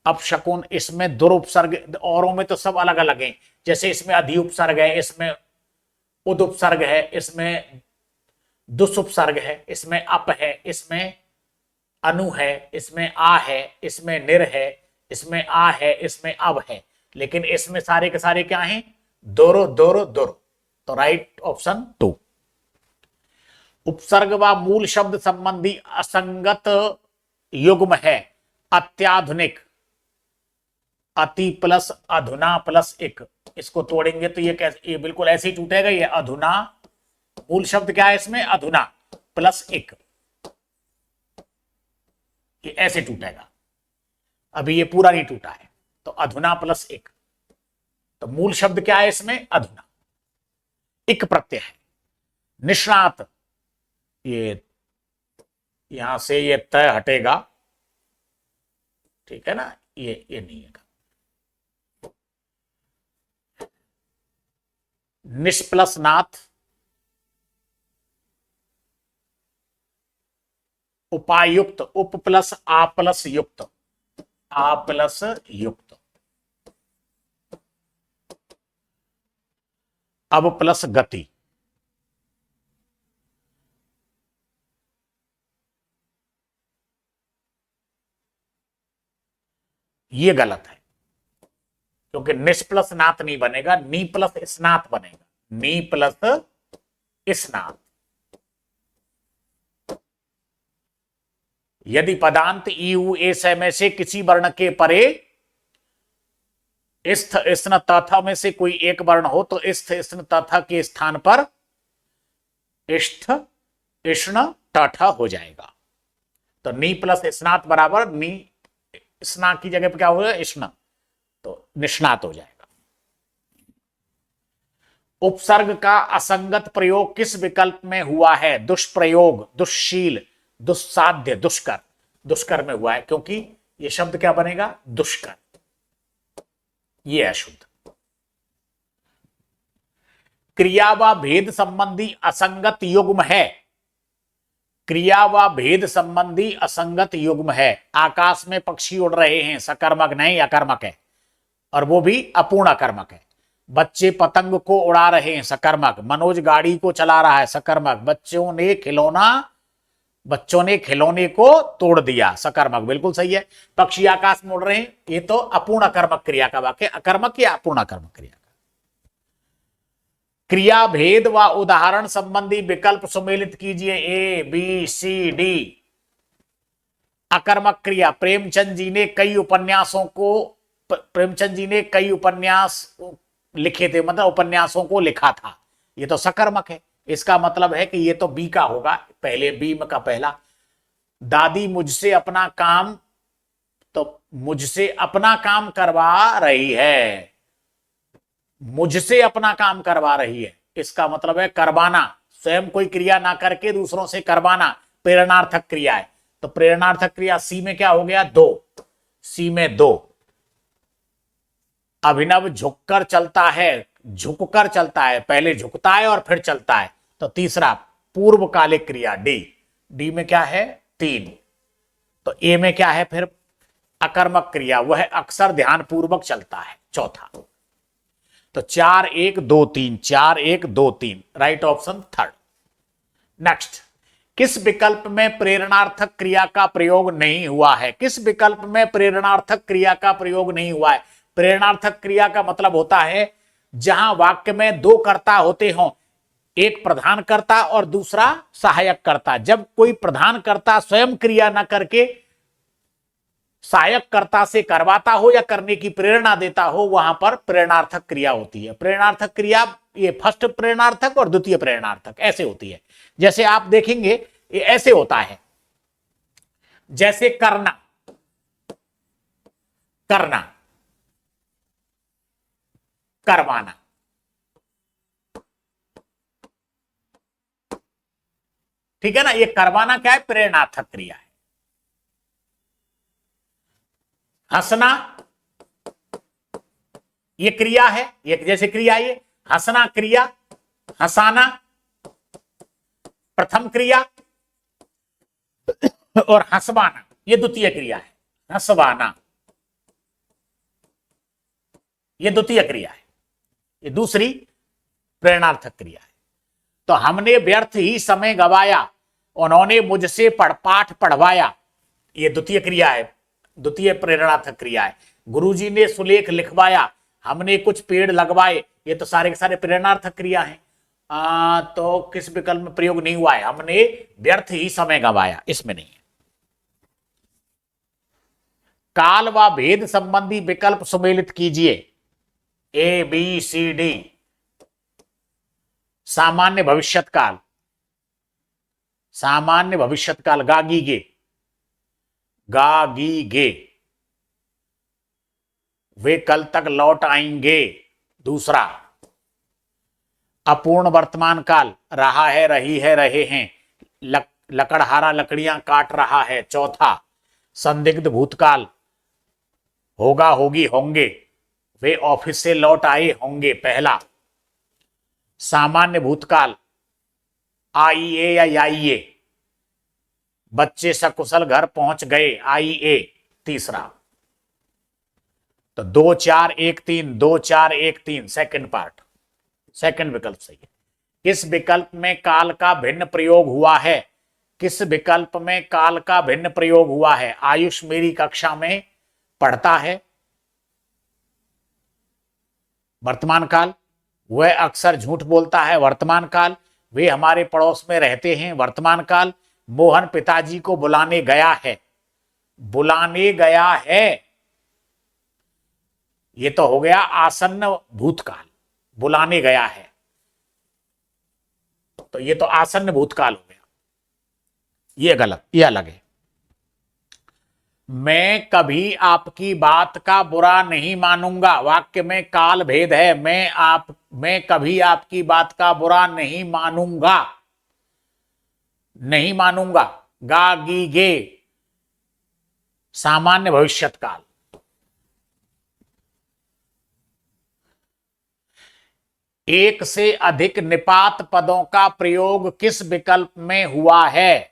अपशकुन। इसमें दुरुपसर्ग, औरों में तो सब अलग अलग हैं। जैसे इसमें अधि उपसर्ग है, इसमें उद उपसर्ग है, इसमें दुष्उपसर्ग है, इसमें अप है, इसमें अनु है, इसमें आ है, इसमें निर है, इसमें आ है, इसमें अब है। लेकिन इसमें सारे के सारे क्या हैं? दोरो दोरो दोरो। तो राइट ऑप्शन 2। उपसर्ग व मूल शब्द संबंधी असंगत युग्म है। अत्याधुनिक, अति प्लस अधुना प्लस एक। इसको तोड़ेंगे तो ये कैसे, ये बिल्कुल ऐसे ही टूटेगा। ये अधुना, मूल शब्द क्या है इसमें? अधुना प्लस एक, ये ऐसे टूटेगा। अभी ये पूरा नहीं टूटा है, तो अधुना प्लस एक। तो मूल शब्द क्या है इसमें? अधुना। इक प्रत्यय है। निष्णात, ये यहां से ये तय हटेगा, ठीक है ना, ये नहीं है। निष्प्लस नाथ, उपायुक्त, उप प्लस आ प्लस युक्त, आ प्लस युक्त। अब प्लस गति, ये गलत है, क्योंकि निस प्लस नाथ नहीं बनेगा, नी प्लस स्नात बनेगा। नी प्लस स्नात। यदि पदांत ईउ एस में से किसी वर्ण के परे इस्थ स्न तथा में से कोई एक वर्ण हो तो इस्थ स्न तथा के स्थान पर इष्ठ इष्ण तथा हो जाएगा। तो नी प्लस स्नात बराबर नी, स्ना की जगह पे क्या होगा? इष्ण, तो निष्णात हो जाएगा। उपसर्ग का असंगत प्रयोग किस विकल्प में हुआ है? दुष्प्रयोग, दुष्शील, दुस्साध्य, दुष्कर। दुष्कर में हुआ है, क्योंकि यह शब्द क्या बनेगा? दुष्कर। यह अशुद्ध। क्रिया व भेद संबंधी असंगत युग्म है। क्रिया व भेद संबंधी असंगत युग्म है। आकाश में पक्षी उड़ रहे हैं, सकर्मक नहीं, अकर्मक है, और वो भी अपूर्ण अकर्मक है। बच्चे पतंग को उड़ा रहे हैं, सकर्मक। मनोज गाड़ी को चला रहा है, सकर्मक। बच्चों ने खिलौने को तोड़ दिया, सकर्मक। बिल्कुल सही है। पक्षी आकाश में उड़ रहे हैं, ये तो अपूर्ण कर्मक क्रिया का वाक्य। अकर्मक या अपूर्ण कर्मक क्रिया का। क्रिया भेद व उदाहरण संबंधी विकल्प सुमेलित कीजिए। A B C D. अकर्मक क्रिया, प्रेमचंद जी ने कई उपन्यास लिखे थे, मतलब उपन्यासों को लिखा था। ये तो सकर्मक है। इसका मतलब है कि ये तो बी का होगा, पहले बी का पहला। दादी मुझसे अपना काम, तो मुझसे अपना काम करवा रही है, मुझसे अपना काम करवा रही है। इसका मतलब है करवाना, स्वयं कोई क्रिया ना करके दूसरों से करवाना, प्रेरणार्थक क्रिया है। तो प्रेरणार्थक क्रिया सी में क्या हो गया? 2। सी में 2। अभिनव झुककर चलता है, झुककर चलता है, पहले झुकता है और फिर चलता है। तो तीसरा पूर्वकालिक क्रिया डी। डी में क्या है? 3। तो ए में क्या है फिर? अकर्मक क्रिया, वह अक्सर ध्यानपूर्वक चलता है, चौथा। तो 4 1 2 3, 4 1 2 3, राइट ऑप्शन 3rd। नेक्स्ट, किस विकल्प में प्रेरणार्थक क्रिया का प्रयोग नहीं हुआ है? किस विकल्प में प्रेरणार्थक क्रिया का प्रयोग नहीं हुआ है? प्रेरणार्थक क्रिया का मतलब होता है जहां वाक्य में 2 कर्ता होते हों, एक प्रधान कर्ता और दूसरा सहायक कर्ता। जब कोई प्रधान कर्ता स्वयं क्रिया ना करके सहायक कर्ता से करवाता हो या करने की प्रेरणा देता हो, वहां पर प्रेरणार्थक क्रिया होती है। प्रेरणार्थक क्रिया, ये फर्स्ट प्रेरणार्थक और द्वितीय प्रेरणार्थक ऐसे होती है। जैसे आप देखेंगे ये ऐसे होता है, जैसे करना, करना, करवाना। ठीक है ना, ये करवाना क्या है? प्रेरणार्थक क्रिया है। हंसना ये क्रिया है, ये जैसे क्रिया, ये हंसना क्रिया, हंसाना प्रथम क्रिया, और हंसवाना ये द्वितीय क्रिया है। हंसवाना ये द्वितीय क्रिया है, ये दूसरी प्रेरणार्थक क्रिया है। तो हमने व्यर्थ ही समय गवाया, उन्होंने मुझसे पाठ पढ़वाया, ये द्वितीय क्रिया है, द्वितीय प्रेरणार्थक क्रिया है। गुरुजी ने सुलेख लिखवाया, हमने कुछ पेड़ लगवाए, ये तो सारे के सारे प्रेरणार्थक क्रिया हैं। तो किस विकल्प में प्रयोग नहीं हुआ है? हमने व्यर्थ ही समय गवाया, इसमें नहीं है। काल व भेद संबंधी विकल्प सुमेलित कीजिए। A B C D. सामान्य भविष्यत काल, सामान्य भविष्यत काल गागी गे, गागी गे, वे कल तक लौट आएंगे, दूसरा। अपूर्ण वर्तमान काल, रहा है, रही है, रहे हैं, लकड़हारा लकड़ियां काट रहा है, चौथा। संदिग्ध भूतकाल, होगा, होगी, होंगे, वे ऑफिस से लौट आए होंगे, पहला। सामान्य भूतकाल, आइए या आइए, बच्चे सकुशल घर पहुंच गए, आइए, तीसरा। तो 2 4 1 3, 2 4 1 3 सेकंड पार्ट, सेकंड विकल्प सही है। किस विकल्प में काल का भिन्न प्रयोग हुआ है? किस विकल्प में काल का भिन्न प्रयोग हुआ है? आयुष मेरी कक्षा में पढ़ता है, वर्तमान काल। वह अक्सर झूठ बोलता है, वर्तमान काल। वे हमारे पड़ोस में रहते हैं, वर्तमान काल। मोहन पिताजी को बुलाने गया है, बुलाने गया है, ये तो हो गया आसन्न भूतकाल, बुलाने गया है, तो ये तो आसन्न भूतकाल हो गया, ये गलत, ये अलग है। मैं कभी आपकी बात का बुरा नहीं मानूंगा, वाक्य में काल भेद है। मैं कभी आपकी बात का बुरा नहीं मानूंगा, नहीं मानूंगा, गा गी गे, सामान्य भविष्यत काल। एक से अधिक निपात पदों का प्रयोग किस विकल्प में हुआ है?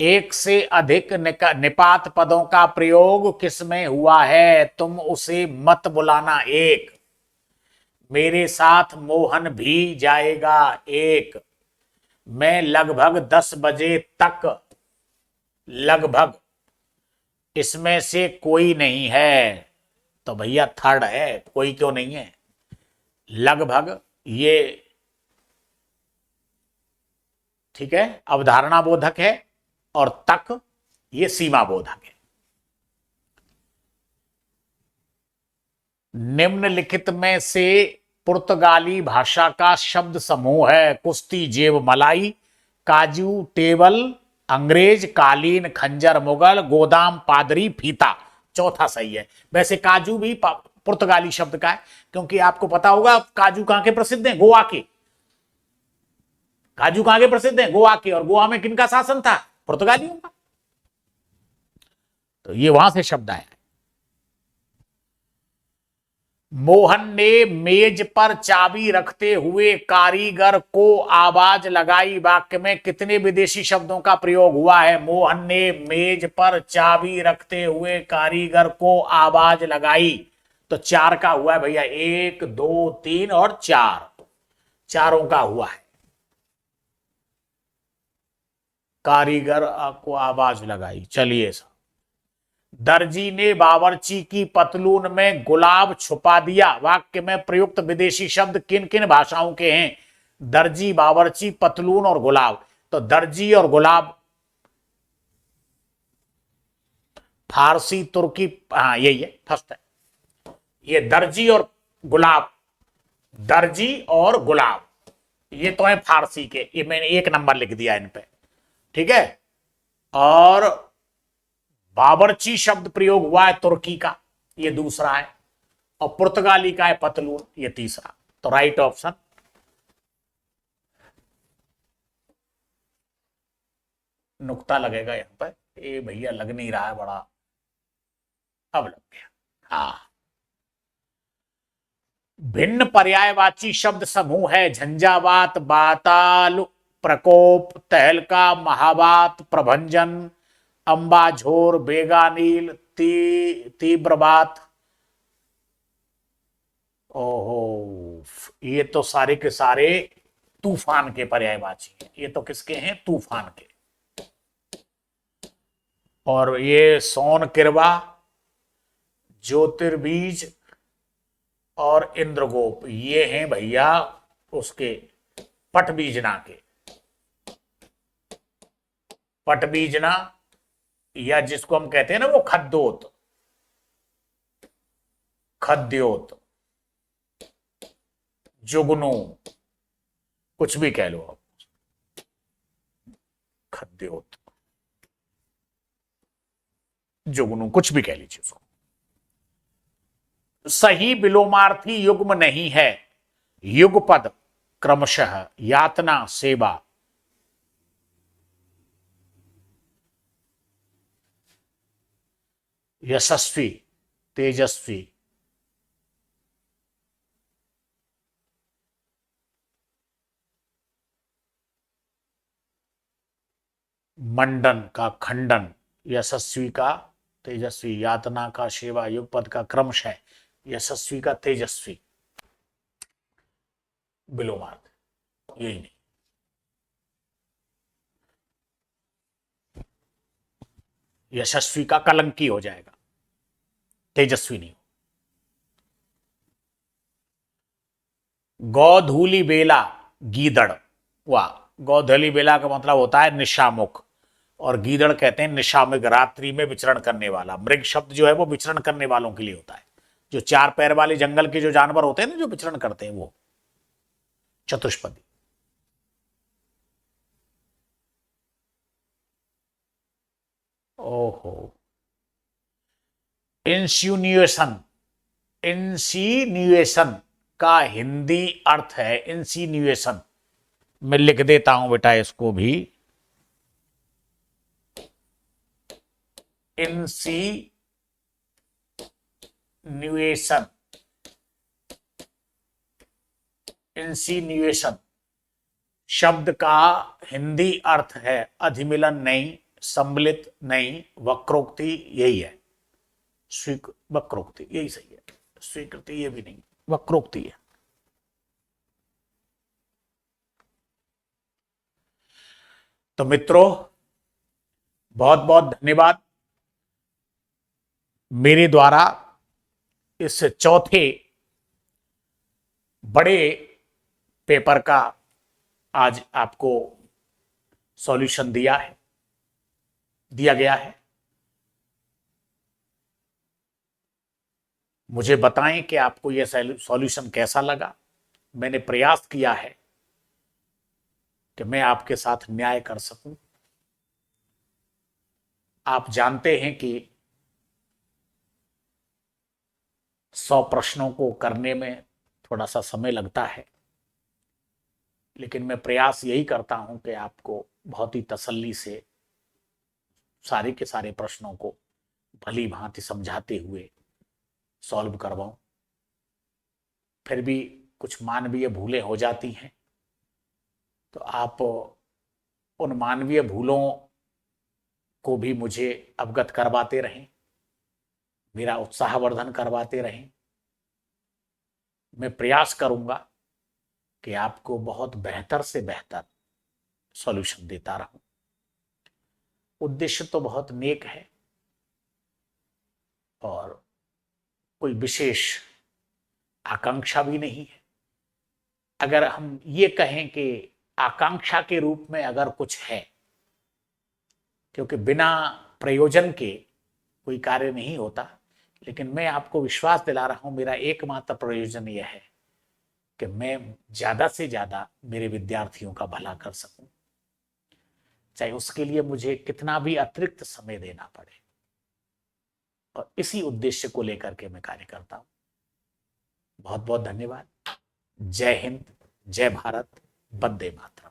एक से अधिक निपात पदों का प्रयोग किस में हुआ है? तुम उसे मत बुलाना, एक। मेरे साथ मोहन भी जाएगा, एक। मैं लगभग 10 बजे तक, लगभग, इसमें से कोई नहीं है, तो भैया थर्ड है, कोई क्यों नहीं है? लगभग ये ठीक है, अवधारणा बोधक है, और तक ये सीमा बोधक है। निम्नलिखित में से पुर्तगाली भाषा का शब्द समूह है? कुश्ती, जेब, मलाई, काजू, टेबल, अंग्रेज, कालीन, खंजर, मुगल, गोदाम, पादरी, फीता, चौथा सही है। वैसे काजू भी पुर्तगाली शब्द का है, क्योंकि आपको पता होगा काजू कहां के प्रसिद्ध हैं? गोवा के। काजू कहां के प्रसिद्ध हैं? गोवा के। और गोवा में किनका शासन था? पुर्तगालियों का। तो ये वहां से शब्द आया। मोहन ने मेज पर चाबी रखते हुए कारीगर को आवाज लगाई, वाक्य में कितने विदेशी शब्दों का प्रयोग हुआ है? मोहन ने मेज पर चाबी रखते हुए कारीगर को आवाज लगाई, तो 4 का हुआ है भैया, 1 2 3 और 4, चारों का हुआ है। कारीगर को आवाज लगाई, चलिए सर। दर्जी ने बावर्ची की पतलून में गुलाब छुपा दिया, वाक्य में प्रयुक्त विदेशी शब्द किन किन भाषाओं के हैं? दर्जी, बावर्ची, पतलून और गुलाब। तो दर्जी और गुलाब फारसी, तुर्की, हाँ यही है, फर्स्ट है ये, दर्जी और गुलाब, दर्जी और गुलाब, ये तो है फारसी के, ये मैंने 1 नंबर लिख दिया इन पे, ठीक है। और बावर्ची शब्द प्रयोग हुआ है तुर्की का, ये दूसरा है। और पुर्तगाली का है पतलून, ये तीसरा। तो राइट ऑप्शन नुक्ता लगेगा यहां पर, ये भैया लग नहीं रहा है बड़ा, अब लग गया। हाँ, भिन्न पर्यायवाची शब्द समूह है झंझावात, बाताल, प्रकोप, तहलका, महावात, प्रभंजन, अंबाझोर, बेगानील, तीव्रवात। ओहो, ये तो सारे के सारे तूफान के पर्यायवाची हैं, ये तो किसके हैं, तूफान के। और ये सोन किरवा, ज्योतिर्बीज और इंद्रगोप, ये हैं भैया उसके पटबीजना के। पटबीजना या जिसको हम कहते हैं ना वो खद्योत, खद्योत, जुगनू, कुछ भी कह लो आप, खद्योत, जुगनू, कुछ भी कह लीजिए उसको। सही विलोमार्थी युग्म नहीं है, युगपद क्रमशः यातना, सेवा। यशस्वी, तेजस्वी, मंडन का खंडन, यशस्वी का तेजस्वी, यातना का सेवा, युगपद का क्रमशः, यशस्वी का तेजस्वी, विलोमार्थ, यही नहीं। यशस्वी का कलंकी हो जाएगा, तेजस्वी नहीं। गौधूली बेला, गीदड़, वाह, गौधूली बेला का मतलब होता है निशामुख, और गीदड़ कहते हैं निशामुख, रात्रि में विचरण करने वाला। मृग शब्द जो है वो विचरण करने वालों के लिए होता है, जो चार पैर वाले जंगल के जो जानवर होते हैं ना जो विचरण करते हैं, वो चतुष्पदी। ओहो, इंसिन्यूएशन, इंसिन्यूएशन का हिंदी अर्थ है, इंसिन्यूएशन, मैं लिख देता हूं बेटा इसको भी, इंसिन्यूएशन, इंसिन्यूएशन शब्द का हिंदी अर्थ है अधिमिलन नहीं, सम्मिलित नहीं, वक्रोक्ति, यही है, वक्रोक्ति, यही सही है, स्वीकृति ये भी नहीं, वक्रोक्ति है। तो मित्रों, बहुत बहुत धन्यवाद मेरे द्वारा इस चौथे बड़े पेपर का आज आपको सॉल्यूशन दिया गया है। मुझे बताएं कि आपको यह सॉल्यूशन कैसा लगा। मैंने प्रयास किया है कि मैं आपके साथ न्याय कर सकूं। आप जानते हैं कि 100 प्रश्नों को करने में थोड़ा सा समय लगता है, लेकिन मैं प्रयास यही करता हूं कि आपको बहुत ही तसल्ली से सारे के सारे प्रश्नों को भली भांति समझाते हुए सॉल्व करवाऊं। फिर भी कुछ मानवीय भूलें हो जाती हैं, तो आप उन मानवीय भूलों को भी मुझे अवगत करवाते रहें, मेरा उत्साहवर्धन करवाते रहें। मैं प्रयास करूंगा कि आपको बहुत बेहतर से बेहतर सॉल्यूशन देता रहूं। उद्देश्य तो बहुत नेक है और कोई विशेष आकांक्षा भी नहीं है। अगर हम ये कहें कि आकांक्षा के रूप में अगर कुछ है, क्योंकि बिना प्रयोजन के कोई कार्य नहीं होता, लेकिन मैं आपको विश्वास दिला रहा हूं, मेरा एकमात्र प्रयोजन यह है कि मैं ज्यादा से ज्यादा मेरे विद्यार्थियों का भला कर सकूं, चाहे उसके लिए मुझे कितना भी अतिरिक्त समय देना पड़े। और इसी उद्देश्य को लेकर के मैं कार्य करता हूं। बहुत बहुत धन्यवाद। जय हिंद, जय भारत, वंदे मातरम।